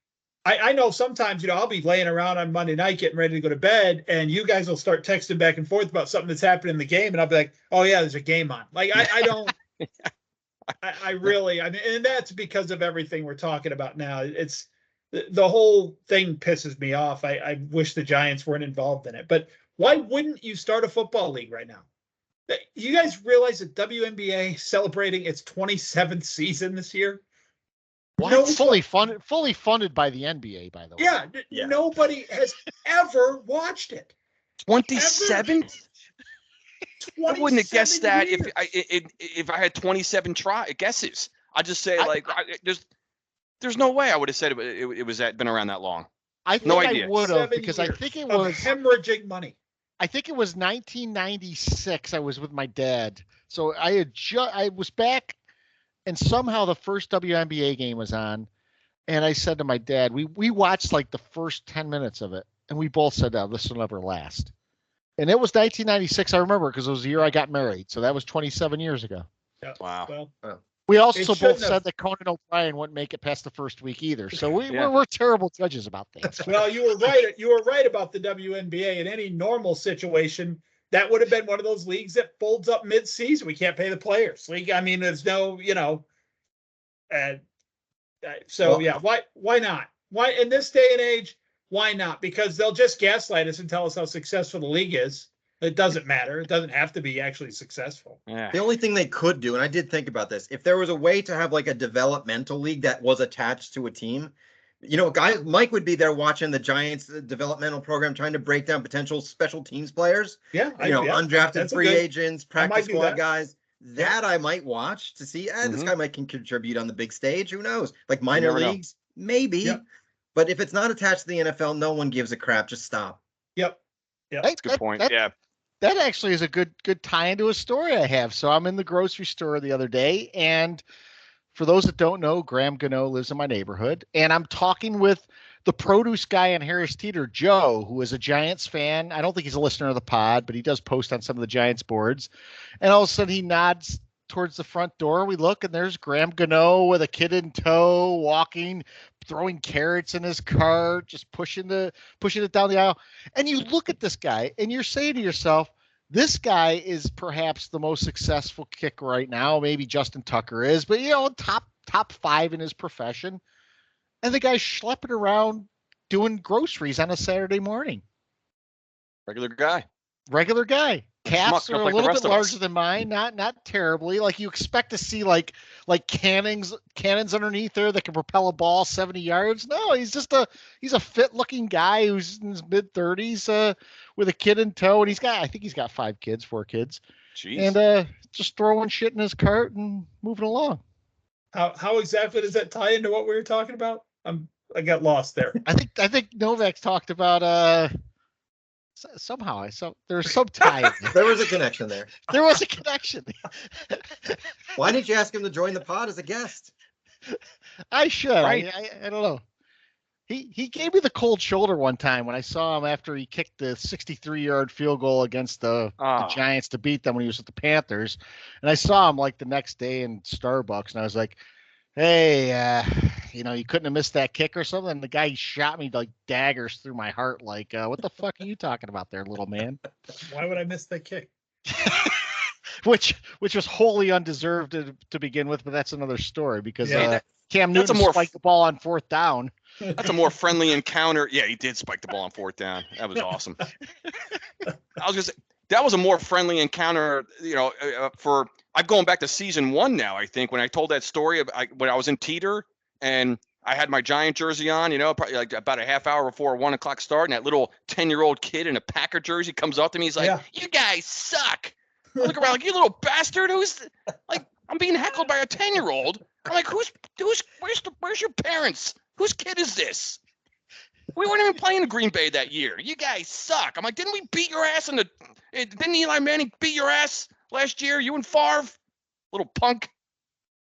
I know sometimes I'll be laying around on Monday night getting ready to go to bed, and you guys will start texting back and forth about something that's happened in the game, and I'll be like, oh yeah, there's a game on. Like I don't. I really, I mean, and that's because of everything we're talking about now. It's the whole thing pisses me off. I wish the Giants weren't involved in it, but why wouldn't you start a football league right now? You guys realize that WNBA celebrating its 27th season this year? What? No, fully funded by the NBA, by the way. Yeah. Nobody has ever watched it. 27th? I wouldn't have guessed that if I had 27 guesses. I'd just say there's no way I would have said it was been around that long. I think I would have, because I think it was hemorrhaging money. I think it was 1996. I was with my dad, so I was back, and somehow the first WNBA game was on, and I said to my dad, we watched like the first 10 minutes of it, and we both said, "Oh, this will never last." And it was 1996. I remember because it was the year I got married, so that was 27 years ago. Yeah. Wow. Well, we also both said that Conan O'Brien wouldn't make it past the first week either. So we're terrible judges about things. Well, you were right. You were right about the WNBA. In any normal situation, that would have been one of those leagues that folds up mid-season. We can't pay the players. I mean, there's no, why not? Why in this day and age? Why not? Because they'll just gaslight us and tell us how successful the league is. It doesn't matter. It doesn't have to be actually successful. Yeah. The only thing they could do, and I did think about this, if there was a way to have like a developmental league that was attached to a team, Mike would be there watching the Giants developmental program, trying to break down potential special teams players. Yeah. Undrafted free agents, practice squad guys. That I might watch to see, this guy might can contribute on the big stage. Who knows? Like minor leagues, maybe. Yep. But if it's not attached to the NFL, no one gives a crap. Just stop. Yep. That's a good point. That actually is a good tie into a story I have. So I'm in the grocery store the other day, and for those that don't know, Graham Gano lives in my neighborhood, and I'm talking with the produce guy in Harris Teeter, Joe, who is a Giants fan. I don't think he's a listener of the pod, but he does post on some of the Giants boards. And all of a sudden he nods towards the front door. We look, and there's Graham Gano with a kid in tow, walking, throwing carrots in his cart, just pushing it down the aisle. And you look at this guy and you're saying to yourself, this guy is perhaps the most successful kicker right now. Maybe Justin Tucker is, but top 5 in his profession. And the guy's schlepping around doing groceries on a Saturday morning. Regular guy. Calves are a little bit larger than mine, not terribly. Like you expect to see like cannons underneath there that can propel a ball 70 yards. No, he's a fit looking guy who's in his mid-30s with a kid in tow, and I think he's got 4 kids. Jeez. And just throwing shit in his cart and moving along. How exactly does that tie into what we were talking about? I got lost there. I think Novak talked about somehow there's some tie. There was a connection there. There was a connection. Why didn't you ask him to join the pod as a guest? I should. Right. I don't know. He gave me the cold shoulder one time when I saw him after he kicked the 63-yard field goal against the Giants to beat them when he was with the Panthers. And I saw him like the next day in Starbucks, and I was like, hey, you couldn't have missed that kick or something. And the guy shot me like daggers through my heart. Like, what the fuck are you talking about there, little man? Why would I miss that kick? which was wholly undeserved to begin with, but that's another story because Cam Newton spiked the ball on 4th down. That's a more friendly encounter. Yeah, he did spike the ball on 4th down. That was awesome. I was gonna say that was a more friendly encounter. I'm going back to season 1 now. I think when I told that story when I was in Teeter and I had my Giant jersey on, probably like about a half hour before 1 o'clock start, and that little 10-year-old kid in a Packer jersey comes up to me. He's like, "You guys suck." I look around like, you little bastard. Who's like, I'm being heckled by a 10-year-old. I'm like, where's your parents? Whose kid is this? We weren't even playing in Green Bay that year. You guys suck. I'm like, didn't we beat your ass didn't Eli Manning beat your ass last year? You and Favre, little punk.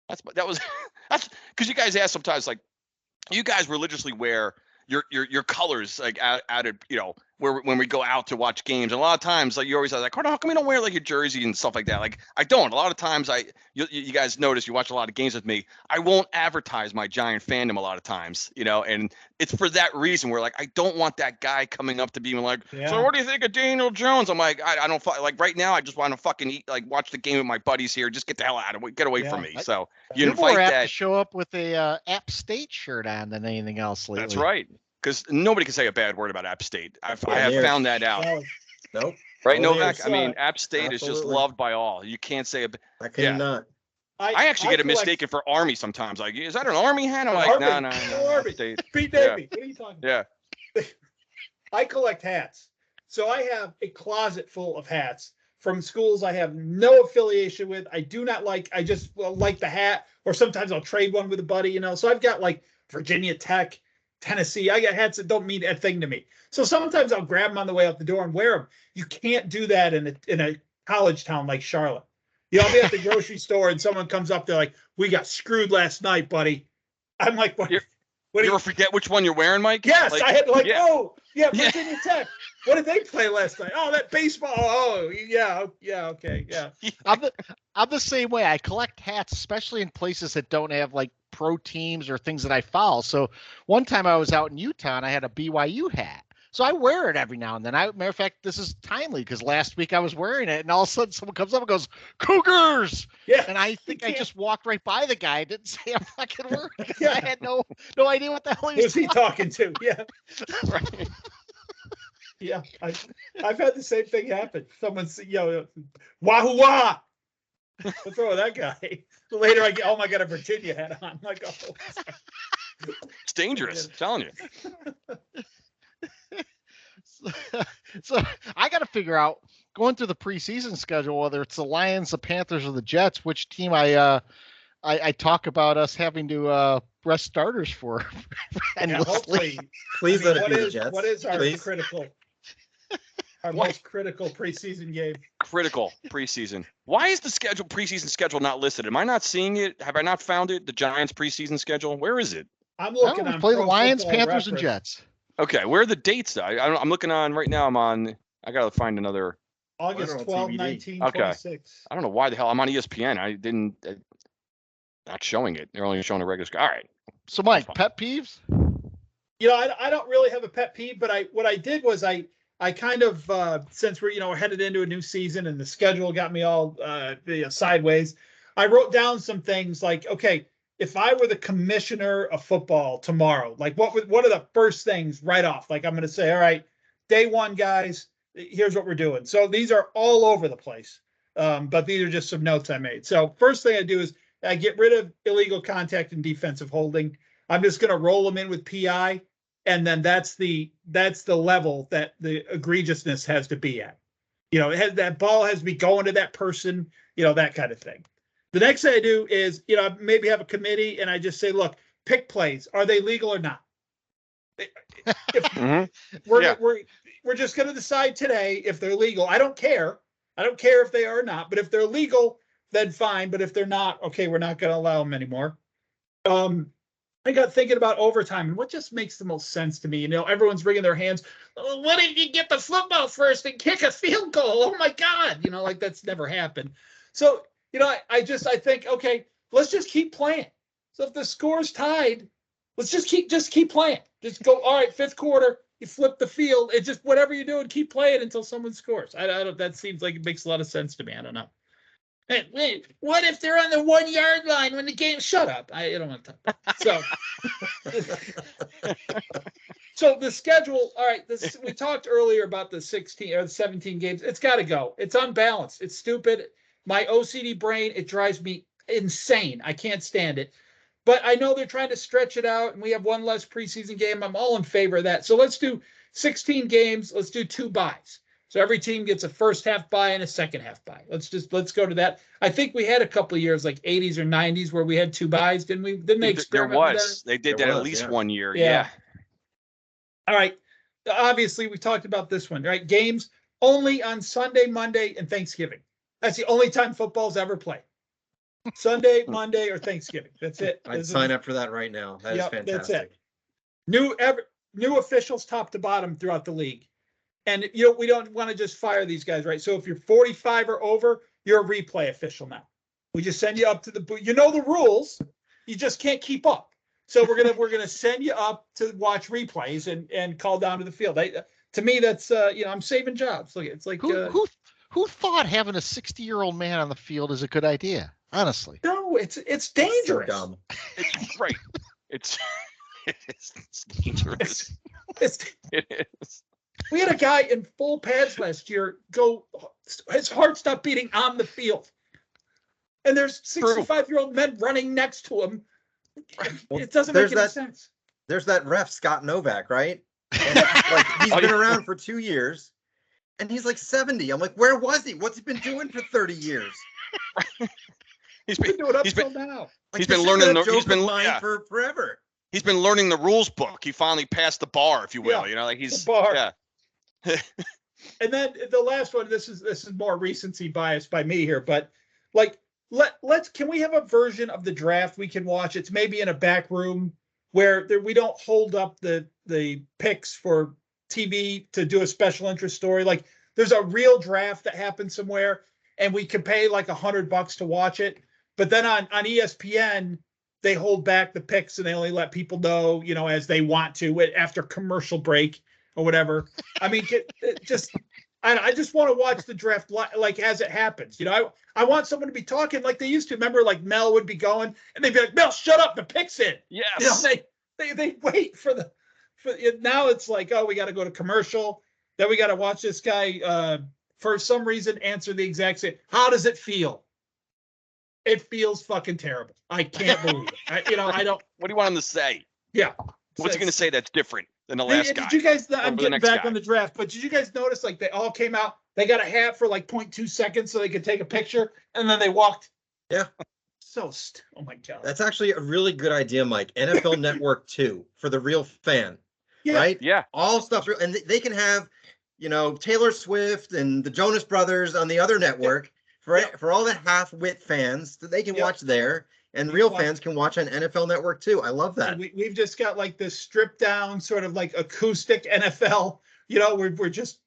That's because you guys ask sometimes, like, you guys religiously wear your colors like out of, when we go out to watch games. And a lot of times, like, you always like, Cardone, how come you don't wear like your jersey and stuff like that? Like, I don't. A lot of times, you guys notice, you watch a lot of games with me, I won't advertise my Giant fandom a lot of times, and it's for that reason where, like, I don't want that guy coming up to me and like, so what do you think of Daniel Jones? I'm like, I don't like right now. I just want to fucking watch the game with my buddies here. Just get the hell out of it. Get away from me. So you You're invite more apt that. to show up with a App State shirt on than anything else lately. That's right. Because nobody can say a bad word about App State. I have found that out. Nope. Right, Oh, Novak? I mean, App State is just Absolutely. loved by all. You can't say I cannot. I actually get it mistaken for Army sometimes. Like, is that an Army hat? I'm like, no, Army. App State. Pete Navy. What are you talking about? Yeah. I collect hats. So I have a closet full of hats from schools I have no affiliation with. I do not like, I just like the hat, or sometimes I'll trade one with a buddy, So I've got like Virginia Tech, Tennessee. I got hats that don't mean a thing to me. So sometimes I'll grab them on the way out the door and wear them. You can't do that in a college town like Charlotte. I'll be at the grocery store and someone comes up, they're like, we got screwed last night, buddy. I'm like, what? You ever forget which one you're wearing, Mike? Yes, like, I had yeah. Virginia Tech. What did they play last night? Oh, that baseball. Oh, yeah, okay, yeah. I'm the same way. I collect hats, especially in places that don't have like pro teams or things that I follow. So one time I was out in Utah and I had a BYU hat. So I wear it every now and then. Matter of fact, this is timely because last week I was wearing it and all of a sudden someone comes up and goes, Cougars! Yeah. And I think I just walked right by the guy. I didn't say a fucking word. Yeah. I had no idea what the hell he was Who's he talking to? Yeah. Right. Yeah. I've had the same thing happen. Someone's, wahoo wah. What's wrong with that guy? Later I get, I got a Virginia hat on. I'm like, oh. It's dangerous. I'm telling you. So I got to figure out, going through the preseason schedule, whether it's the Lions, the Panthers, or the Jets, which team I talk about us having to rest starters for. Hopefully, Please let it be the Jets. What is our please. most critical preseason game? Critical preseason. Why is the preseason schedule not listed? Am I not seeing it? Have I not found it? The Giants preseason schedule? Where is it? I'm looking on play the Pro Lions, Football Panthers, and Reference. Jets. Okay, where are the dates? I'm looking on right now. I gotta find another. August 12, 19, Okay. 26. I don't know why the hell I'm on ESPN. I didn't. Not showing it. They're only showing the regular. All right. So, Mike, pet peeves? I don't really have a pet peeve, but what I did was I kind of since we're headed into a new season and the schedule got me all sideways, I wrote down some things like, okay, if I were the commissioner of football tomorrow, like what are the first things right off? Like I'm going to say, all right, day one, guys, here's what we're doing. So these are all over the place, but these are just some notes I made. So first thing I do is I get rid of illegal contact and defensive holding. I'm just going to roll them in with PI, and then that's the level that the egregiousness has to be at. That ball has to be going to that person, that kind of thing. The next thing I do is, maybe have a committee and I just say, look, pick plays. Are they legal or not? If we're just going to decide today if they're legal. I don't care. I don't care if they are or not. But if they're legal, then fine. But if they're not, okay, we're not going to allow them anymore. I got thinking about overtime and what just makes the most sense to me. Everyone's wringing their hands. Oh, what if you get the football first and kick a field goal? Oh my God. Like that's never happened. So, I think, okay, let's just keep playing. So if the score's tied, let's just keep playing. Just go, all right, fifth quarter, you flip the field. It's just whatever you're doing, keep playing until someone scores. I don't, that seems like it makes a lot of sense to me. I don't know. Hey, wait, what if they're on the 1 yard line when the game? Shut up. I don't want to talk. So the schedule, all right, we talked earlier about the 16 or the 17 games. It's got to go. It's unbalanced. It's stupid. My OCD brain, it drives me insane. I can't stand it. But I know they're trying to stretch it out, and we have one less preseason game. I'm all in favor of that. So let's do 16 games. Let's do 2 buys. So every team gets a first half bye and a second half bye. Let's go to that. I think we had a couple of years like 80s or 90s where we had 2 byes, didn't we? Didn't they experiment with that? They did that at least 1 year. Yeah. Yeah. All right. Obviously, we talked about this one, right? Games only on Sunday, Monday, and Thanksgiving. That's the only time football's ever played. Sunday, Monday, or Thanksgiving. That's it. I'd sign up for that right now. That is fantastic. That's it. New officials top to bottom throughout the league. And we don't want to just fire these guys, right? So if you're 45 or over, you're a replay official now. We just send you up to the booth. You know the rules. You just can't keep up. So we're gonna send you up to watch replays and call down to the field. To me, that's I'm saving jobs. Look, it's like who thought having a 60-year-old man on the field is a good idea? Honestly, no, it's dangerous. So dumb. It's right. It's dangerous. It is. We had a guy in full pads last year his heart stopped beating on the field. And there's 65-year-old men running next to him. It doesn't make any sense. There's that ref, Scott Novak, right? And, he's been around for 2 years, and he's like 70. I'm like, where was he? What's he been doing for 30 years? He's been doing up till now. He's been learning for forever. He's been learning the rules book. He finally passed the bar, if you will. He's the bar. Yeah. And then the last one. This is more recency bias by me here, but can we have a version of the draft we can watch? It's maybe in a back room where we don't hold up the picks for TV to do a special interest story. Like there's a real draft that happens somewhere, and we can pay like $100 to watch it. But then on ESPN, they hold back the picks and they only let people know, as they want to after commercial break or whatever. I mean, I just want to watch the draft like as it happens. I want someone to be talking like they used to. Remember, like Mel would be going and they'd be like, Mel, shut up, the pick's in. Yes. They wait for now it's like, oh, we got to go to commercial. Then we got to watch this guy for some reason answer the exact same. How does it feel? It feels fucking terrible. I can't believe it. I don't. What do you want him to say? Yeah. What's he going to say that's different than the last guy? Did you guys, I'm getting back on the draft, but did you guys notice they all came out, they got a hat for 0.2 seconds so they could take a picture, and then they walked. Yeah. Oh my God. That's actually a really good idea, Mike. NFL Network 2 for the real fan. Yeah. Right? Yeah. All stuff. And they can have, Taylor Swift and the Jonas Brothers on the other network for all the half-wit fans that they can watch there. And real fans can watch on NFL Network too. I love that. We've just got this stripped down sort of acoustic NFL. We're just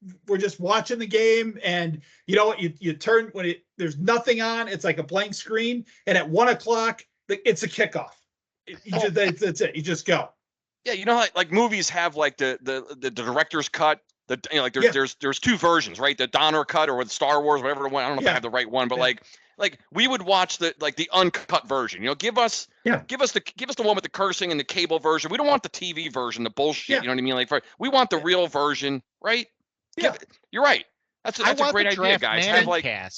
watching the game, and you turn when there's nothing on. It's like a blank screen, and at 1:00 it's a kickoff. That's it. You just go. Yeah, like movies have the director's cut. There's 2 versions, right? The Donner cut or the Star Wars, whatever one. I don't know if I have the right one, but like we would watch the uncut version. Give us the one with the cursing and the cable version. We don't want the TV version, the bullshit. Yeah. You know what I mean? We want the real version, right? Yeah, you're right. That's a great idea, guys. Have the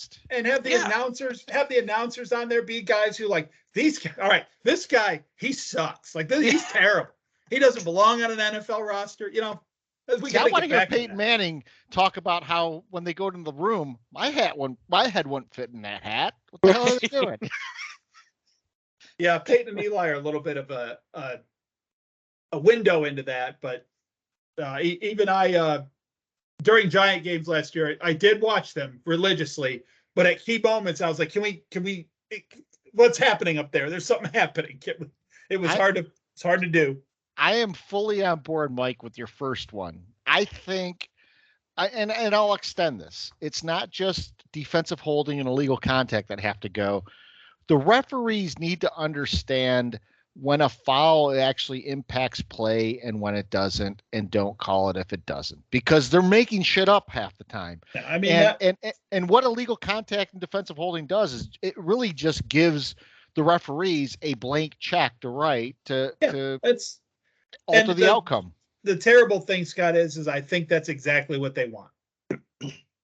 announcers on there be guys who these guys. All right, this guy, he sucks. He's terrible. He doesn't belong on an NFL roster. I want to hear Peyton Manning talk about how when they go to the room, my head wouldn't fit in that hat. What the hell are they doing? Yeah, Peyton and Eli are a little bit of a window into that, but even I during Giant games last year, I did watch them religiously, but at key moments I was like, can we what's happening up there? There's something happening. It was hard to do. I am fully on board, Mike, with your first one. I think, and I'll extend this. It's not just defensive holding and illegal contact that have to go. The referees need to understand when a foul actually impacts play and when it doesn't, and don't call it if it doesn't, because they're making shit up half the time. I mean, and what illegal contact and defensive holding does is it really just gives the referees a blank check to write to alter the outcome. The terrible thing, Scott, is I think that's exactly what they want.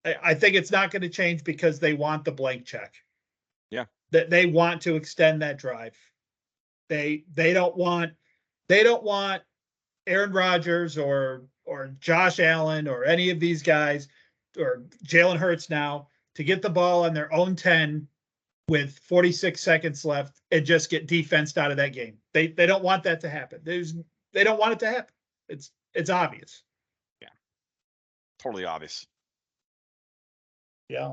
I think it's not going to change because they want the blank check. Yeah. That they want to extend that drive. They don't want Aaron Rodgers or Josh Allen or any of these guys Jalen Hurts now to get the ball on their own 10 with 46 seconds left and just get defensed out of that game. They don't want that to happen. They don't want it to happen. It's obvious. Yeah, totally obvious. Yeah,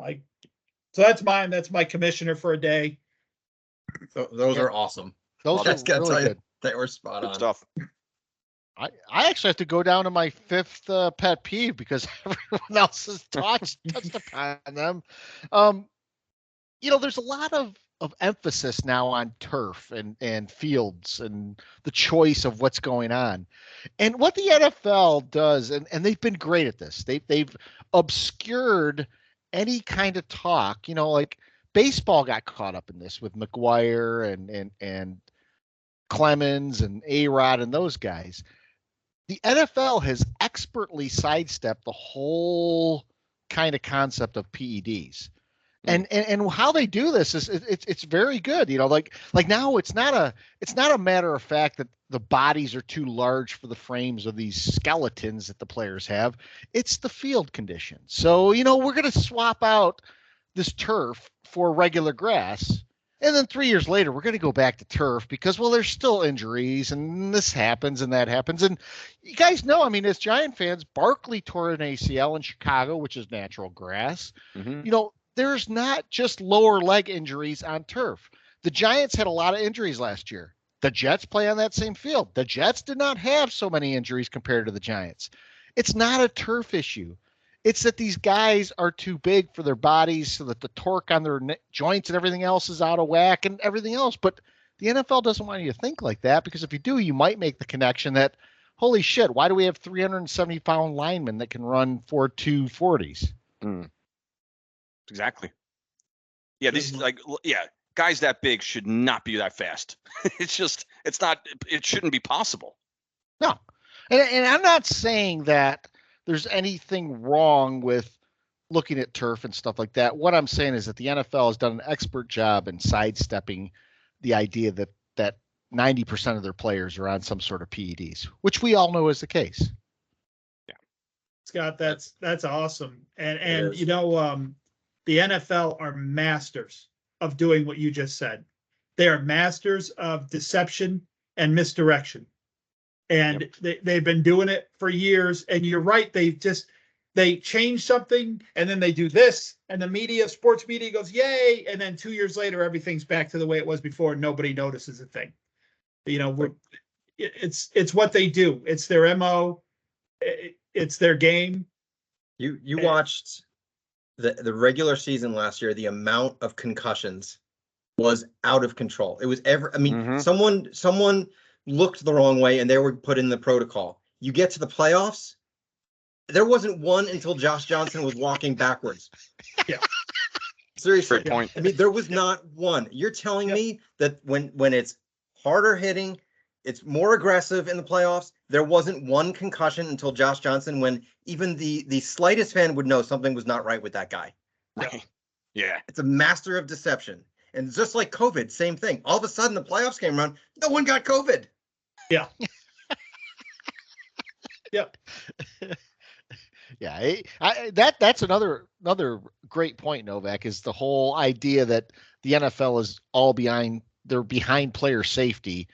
so that's mine. That's my commissioner for a day. Those are awesome. Those I are just gotta really tell you, good. they were spot Good on. stuff. I actually have to go down to my fifth pet peeve because everyone else has touched upon them. There's a lot of emphasis now on turf and fields and the choice of what's going on. And what the NFL does, and they've been great at this, they've obscured any kind of talk, like baseball got caught up in this with McGuire and Clemens and A-Rod and those guys. The NFL has expertly sidestepped the whole kind of concept of PEDs. And how they do this is it's very good. Like now it's not a matter of fact that the bodies are too large for the frames of these skeletons that the players have. It's the field conditions. So, we're going to swap out this turf for regular grass. And then 3 years later, we're going to go back to turf because, there's still injuries and this happens and that happens. And you guys know, as Giant fans, Barkley tore an ACL in Chicago, which is natural grass. Mm-hmm. There's not just lower leg injuries on turf. The Giants had a lot of injuries last year. The Jets play on that same field. The Jets did not have so many injuries compared to the Giants. It's not a turf issue. It's that these guys are too big for their bodies so that the torque on their joints and everything else is out of whack and everything else. But the NFL doesn't want you to think like that because if you do, you might make the connection that, holy shit, why do we have 370-pound linemen that can run 4.2 40s? Exactly. Yeah, guys that big should not be that fast. It shouldn't be possible. No. And I'm not saying that there's anything wrong with looking at turf and stuff like that. What I'm saying is that the NFL has done an expert job in sidestepping the idea that 90% of their players are on some sort of PEDs, which we all know is the case. Yeah. Scott, that's awesome. And the NFL are masters of doing what you just said. They are masters of deception and misdirection. And they've been doing it for years. And you're right. They change something and then they do this and the sports media goes, yay. And then 2 years later, everything's back to the way it was before. And nobody notices a thing. It's what they do. It's their MO. It's their game. You watched the regular season last year. The amount of concussions was out of control. It was someone looked the wrong way and they were put in the protocol. You get to the playoffs, there wasn't one until Josh Johnson was walking backwards. Yeah. Seriously. Great point. There was not one. You're telling me that when it's harder hitting, it's more aggressive in the playoffs, there wasn't one concussion until Josh Johnson when even the slightest fan would know something was not right with that guy. Right. Yeah. It's a master of deception. And just like COVID, same thing. All of a sudden, the playoffs came around. No one got COVID. Yeah. Yep. Yeah. That's another great point, Novak, is the whole idea that the NFL is all behind player safety.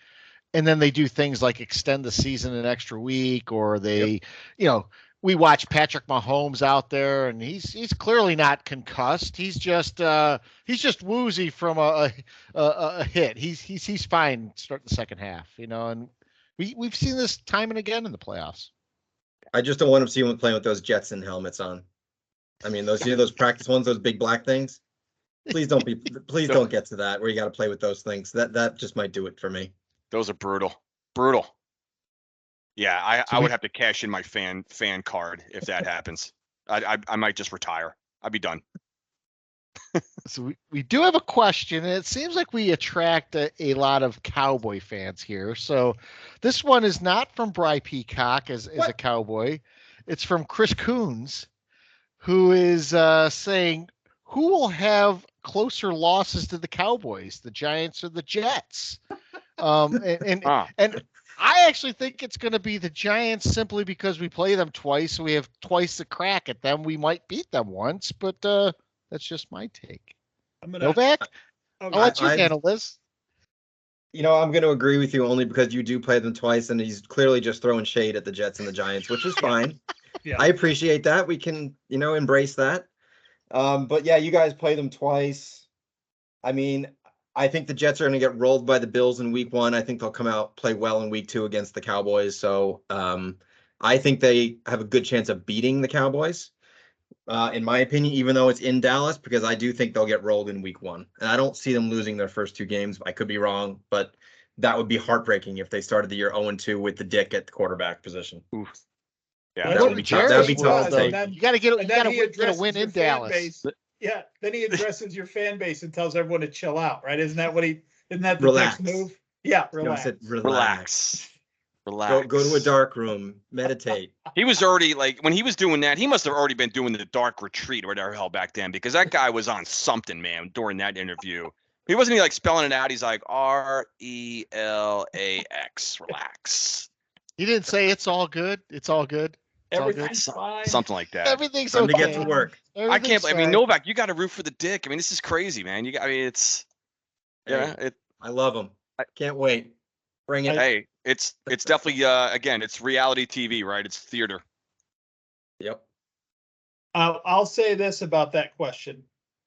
And then they do things like extend the season an extra week, or they, we watch Patrick Mahomes out there, and he's clearly not concussed. He's just woozy from a hit. He's fine starting the second half, and we've seen this time and again in the playoffs. I just don't want to see him playing with those Jetson helmets on. Those practice ones, those big black things. Please don't get to that where you got to play with those things. That just might do it for me. Those are brutal. Yeah, I would have to cash in my fan card if that happens. I might just retire. I'd be done. So we do have a question, and it seems like we attract a lot of Cowboy fans here. So this one is not from Bry Peacock as a Cowboy. It's from Chris Coons, who is saying, who will have closer losses to the Cowboys, the Giants or the Jets? And I actually think it's going to be the Giants simply because we play them twice. So we have twice the crack at them. We might beat them once, but that's just my take. Novak, I'll let you handle this. I'm going to agree with you only because you do play them twice, and he's clearly just throwing shade at the Jets and the Giants, which is fine. Yeah. I appreciate that. We can, embrace that. But yeah, you guys play them twice. I mean, I think the Jets are going to get rolled by the Bills in week 1. I think they'll come out, play well in week 2 against the Cowboys. So I think they have a good chance of beating the Cowboys, in my opinion, even though it's in Dallas, because I do think they'll get rolled in week 1. And I don't see them losing their first 2 games. I could be wrong, but that would be heartbreaking if they started the year 0-2 with the Dick at the quarterback position. Oof. Yeah, that would be tough. That would be tough. You got to get a win in Dallas. Base. Yeah, then he addresses your fan base and tells everyone to chill out, right? Isn't that the relax. next move? Yeah, relax. Relax. Relax. Go to a dark room, meditate. He was already when he was doing that, he must have already been doing the dark retreat or whatever the hell back then, because that guy was on something, man, during that interview. He wasn't spelling it out. He's like RELAX, relax. He didn't say it's all good. It's all good. Everything's fine. Something like that. Everything's okay. okay. To get to work. I can't. Novak, you got to root for the Dick. This is crazy, man. It's. Yeah. I love him. I can't wait. Bring it. Hey, it's definitely again, it's reality TV, right? It's theater. Yep. I'll say this about that question.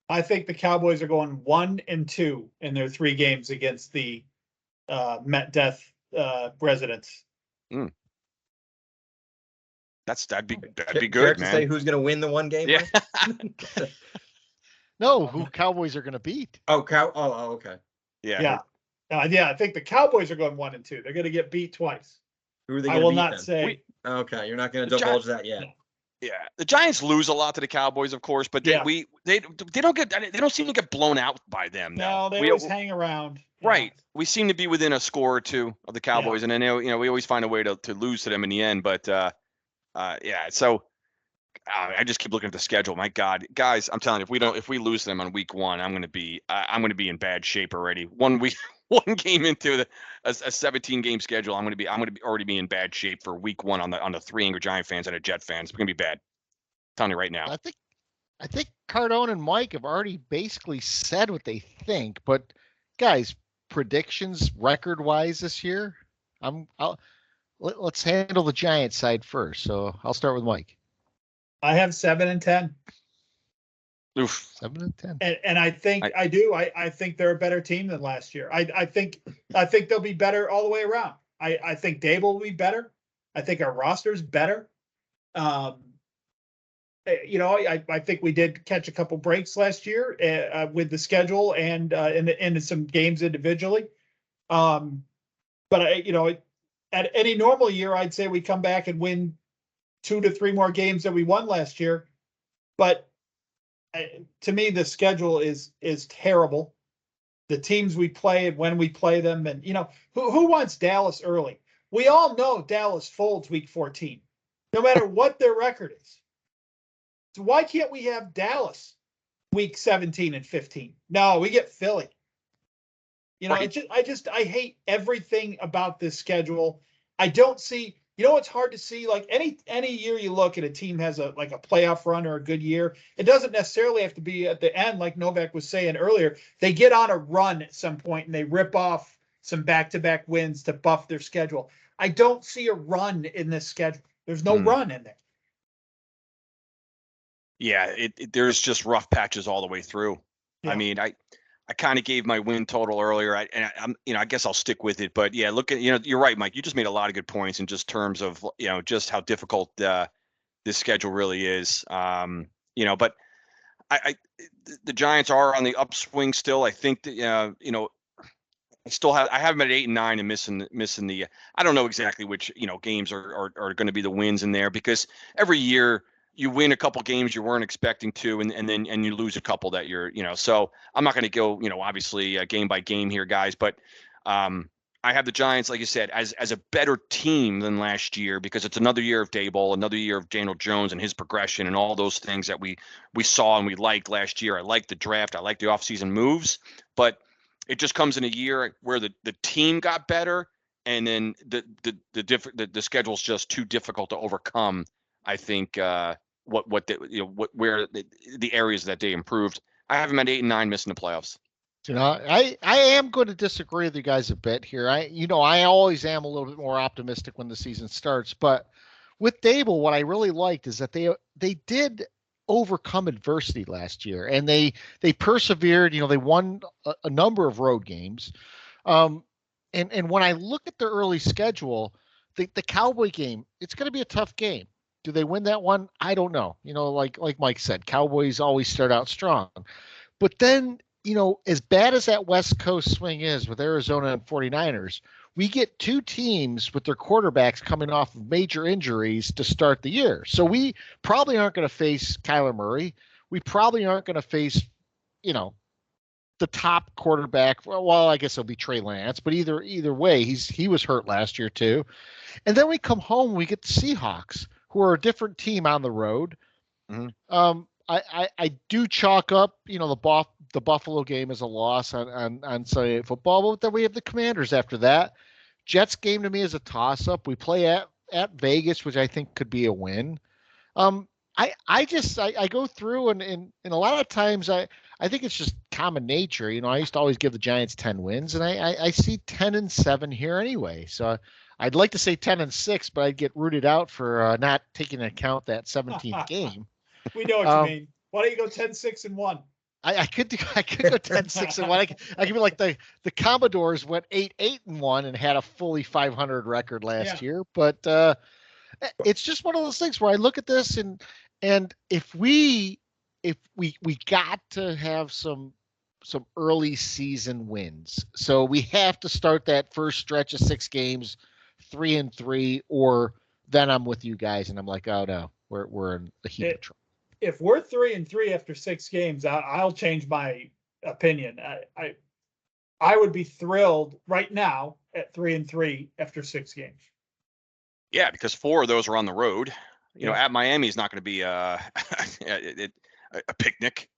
I think the Cowboys are going 1-2 in their 3 games against the Met Death residents. Mm. That'd be good, Fair to man. say who's going to win the 1 game? Yeah. No, who Cowboys are going to beat? Oh, okay. Yeah. I think the Cowboys are going 1-2. They're going to get beat twice. Who are they? I will beat not then? say. Okay, you're not going to divulge that yet. Yeah, the Giants lose a lot to the Cowboys, of course, but they don't seem to get blown out by them. No, they always hang around. Right, we seem to be within a score or 2 of the Cowboys, and then we always find a way to lose to them in the end. But so I just keep looking at the schedule. My God, guys, I'm telling you, if we lose them on week 1, I'm going to be in bad shape already. 1 game into a 17 game schedule, I'm going to already be in bad shape for week 1 on the 3 angry Giant fans and the Jet fans. It's going to be bad. I'm telling you right now. I think Cardone and Mike have already basically said what they think, but guys, predictions record wise this year, let's handle the Giant side first. So I'll start with Mike. I have 7-10. Oof. 7-10. And I think I think they're a better team than last year. I think they'll be better all the way around. I think Dable will be better. I think our roster's better. I think we did catch a couple breaks last year with the schedule and in some games individually. But at any normal year, I'd say we come back and win 2 to 3 more games than we won last year. But to me, the schedule is terrible. The teams we play and when we play them, and who wants Dallas early? We all know Dallas folds week 14, no matter what their record is. So why can't we have Dallas week 17 and 15? No, we get Philly. Right. I hate everything about this schedule. I don't see. It's hard to see, like any year you look at a team has a playoff run or a good year. It doesn't necessarily have to be at the end, like Novak was saying earlier. They get on a run at some point and they rip off some back-to-back wins to buff their schedule. I don't see a run in this schedule. There's no run in there. Yeah, there's just rough patches all the way through. Yeah. I mean, I kind of gave my win total earlier. I guess I'll stick with it. But yeah, look at, you're right, Mike. You just made a lot of good points in just terms of, just how difficult this schedule really is. But the Giants are on the upswing still. I think that, I have them at 8 and 9 and missing the. I don't know exactly which games are going to be the wins in there, because every year you win a couple games you weren't expecting to, and then you lose a couple that you're, so I'm not going to go, obviously game by game here, guys, but I have the Giants, like you said, as a better team than last year, because it's another year of Dable, another year of Daniel Jones and his progression and all those things that we saw and we liked last year. I liked the draft. I liked the offseason moves, but it just comes in a year where the team got better and then the schedule's just too difficult to overcome. I think where the areas that they improved. I have them at 8 and 9, missing the playoffs. I am going to disagree with you guys a bit here. I always am a little bit more optimistic when the season starts, but with Dable, what I really liked is that they did overcome adversity last year, and they persevered. They won a number of road games. And when I look at their early schedule, the Cowboy game, it's going to be a tough game. Do they win that one? I don't know. Like Mike said, Cowboys always start out strong. But then, as bad as that West Coast swing is with Arizona and 49ers, we get two teams with their quarterbacks coming off of major injuries to start the year. So we probably aren't going to face Kyler Murray. We probably aren't going to face, the top quarterback. Well, I guess it'll be Trey Lance, but either way, he was hurt last year too. And then we come home, we get the Seahawks, who are a different team on the road. Mm-hmm. I do chalk up, the Buffalo game as a loss on Sunday Night Football, but then we have the Commanders after that. Jets game to me is a toss-up. We play at Vegas, which I think could be a win. I go through and a lot of times I think it's just common nature. I used to always give the Giants 10 wins, and I see 10-7 here anyway. So I'd like to say 10-6, but I'd get rooted out for not taking into account that 17th game. We know what you mean. Why don't you go 10-6-1? I could go 10-6-1. I could be like the Commodores went 8-8-1 and had a fully 500 record last year. But it's just one of those things where I look at this and if we got to have some early season wins, so we have to start that first stretch of 6 games 3-3, or then I'm with you guys and I'm like, oh no, we're in a heap of trouble. If we're 3-3 after 6 games, I'll change my opinion. I would be thrilled right now at 3-3 after 6 games. Yeah, because 4 of those are on the road. At Miami is not going to be a picnic.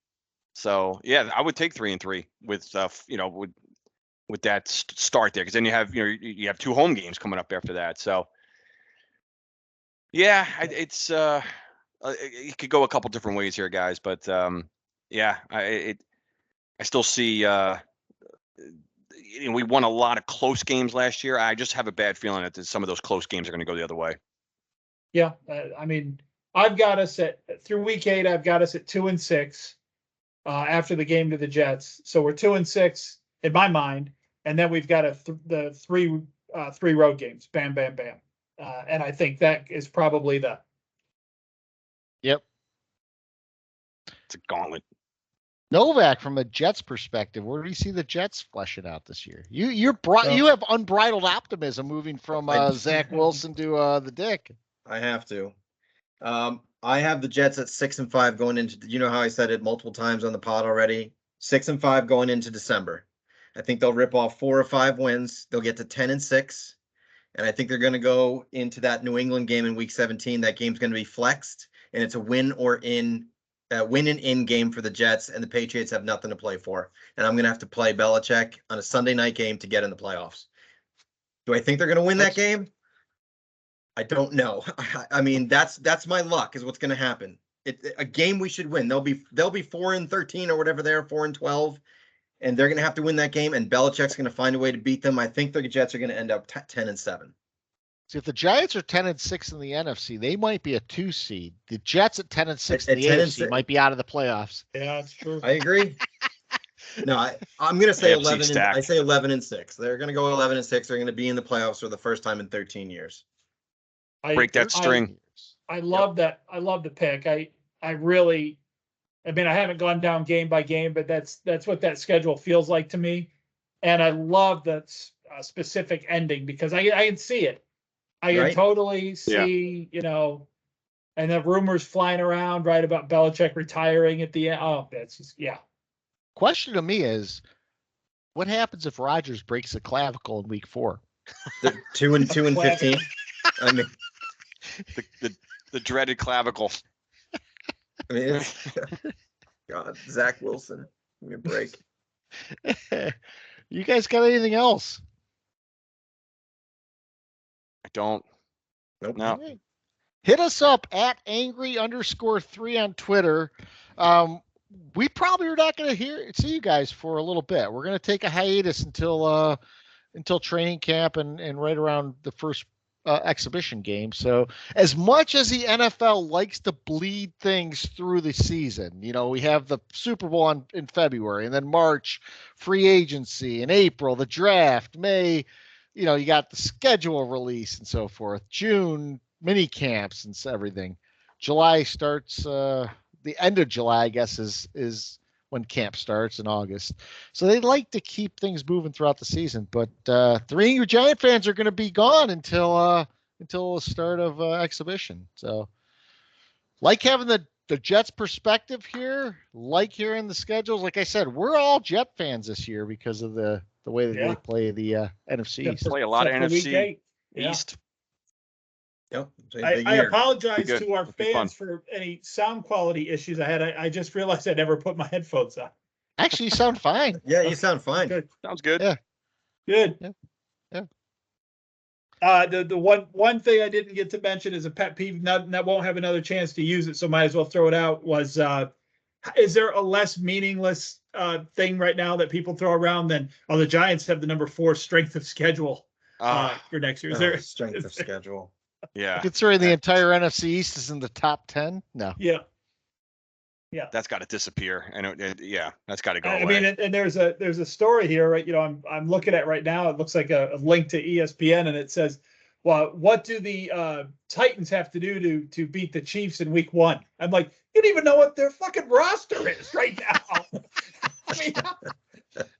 So yeah, I would take 3-3 with with that start there, because then you have 2 home games coming up after that. So yeah, it's it could go a couple different ways here, guys. But yeah, I still see. We won a lot of close games last year. I just have a bad feeling that some of those close games are going to go the other way. Yeah, I mean, I've got us through week 8. I've got us at 2-6 after the game to the Jets. So we're 2-6 in my mind, and then we've got the three road games. Bam, bam, bam, and I think that is probably the. Yep. It's a gauntlet. Novak, from a Jets perspective, where do you see the Jets fleshing out this year? You have unbridled optimism moving from Zach Wilson to the Dick. I have to. I have the Jets at 6-5 going into. How I said it multiple times on the pod already. 6-5 going into December. I think they'll rip off 4 or 5 wins. They'll get to 10-6, and I think they're going to go into that New England game in Week 17. That game's going to be flexed, and it's a win and in game for the Jets, and the Patriots have nothing to play for. And I'm going to have to play Belichick on a Sunday night game to get in the playoffs. Do I think they're going to win that game? I don't know. I mean, that's my luck is what's going to happen. A game we should win. They'll be 4-13 or whatever they're 4-12, and they're going to have to win that game. And Belichick's going to find a way to beat them. I think the Jets are going to end up 10-7. See, if the Giants are 10-6 in the NFC, they might be a 2 seed. The Jets at 10-6 in the AFC might be out of the playoffs. Yeah, that's true. I agree. No, I'm going to say 11. I say 11-6. They're going to go 11-6. They're going to be in the playoffs for the first time in 13 years. Break that string. I love that. I love the pick. I haven't gone down game by game, but that's what that schedule feels like to me. And I love that specific ending because I can see it. I can totally see, and the rumors flying around, right, about Belichick retiring at the end. Oh, that's just, yeah. Question to me is, what happens if Rodgers breaks a clavicle in Week 4? 2-15. I mean, the dreaded clavicle. I mean, God, Zach Wilson, give me a break. You guys got anything else? don't. Nope. No. Hit us up at angry_3 on Twitter. We probably are not going to see you guys for a little bit. We're going to take a hiatus until training camp and right around the first exhibition game. So as much as the NFL likes to bleed things through the season, we have the Super Bowl in February, and then March, free agency, in April, the draft, May, you got the schedule release and so forth, June, mini camps and everything. July starts, the end of July, I guess, is when camp starts in August. So they like to keep things moving throughout the season. But Three Angry Giant fans are going to be gone until the start of exhibition. So like having the Jets perspective here, like hearing the schedules. Like I said, we're all Jet fans this year because of the way that they play the NFC East. Play a lot of NFC Yeah. East. Yep. I apologize Good. to our It'll be fun. fans for any sound quality issues I had. I just realized I never put my headphones on. Actually, you sound fine. Yeah, you sound fine. Good. Sounds good. Yeah. Good. Yeah. The one thing I didn't get to mention is a pet peeve. That won't have another chance to use it, so might as well throw it out. Was is there a less meaningless thing right now that people throw around than the Giants have the number 4 strength of schedule for next year? Is there strength of schedule? Yeah. Considering the entire NFC East is in the top 10, no. Yeah. That's got to disappear, and that's got to go I away. mean, and there's a story here, right? I'm looking at right now. It looks like a link to ESPN, and it says, "Well, what do the Titans have to do to beat the Chiefs in Week 1?" I'm like, you don't even know what their fucking roster is right now. I mean,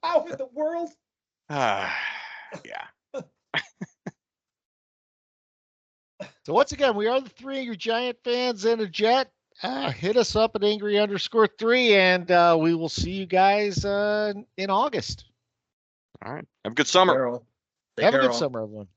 how in the world? Yeah. So once again, we are the Three Angry Giant fans and a Jet. Hit us up at angry_3, and we will see you guys in August. All right. Have a good summer. Carol. Take Have a care, good all. summer, everyone.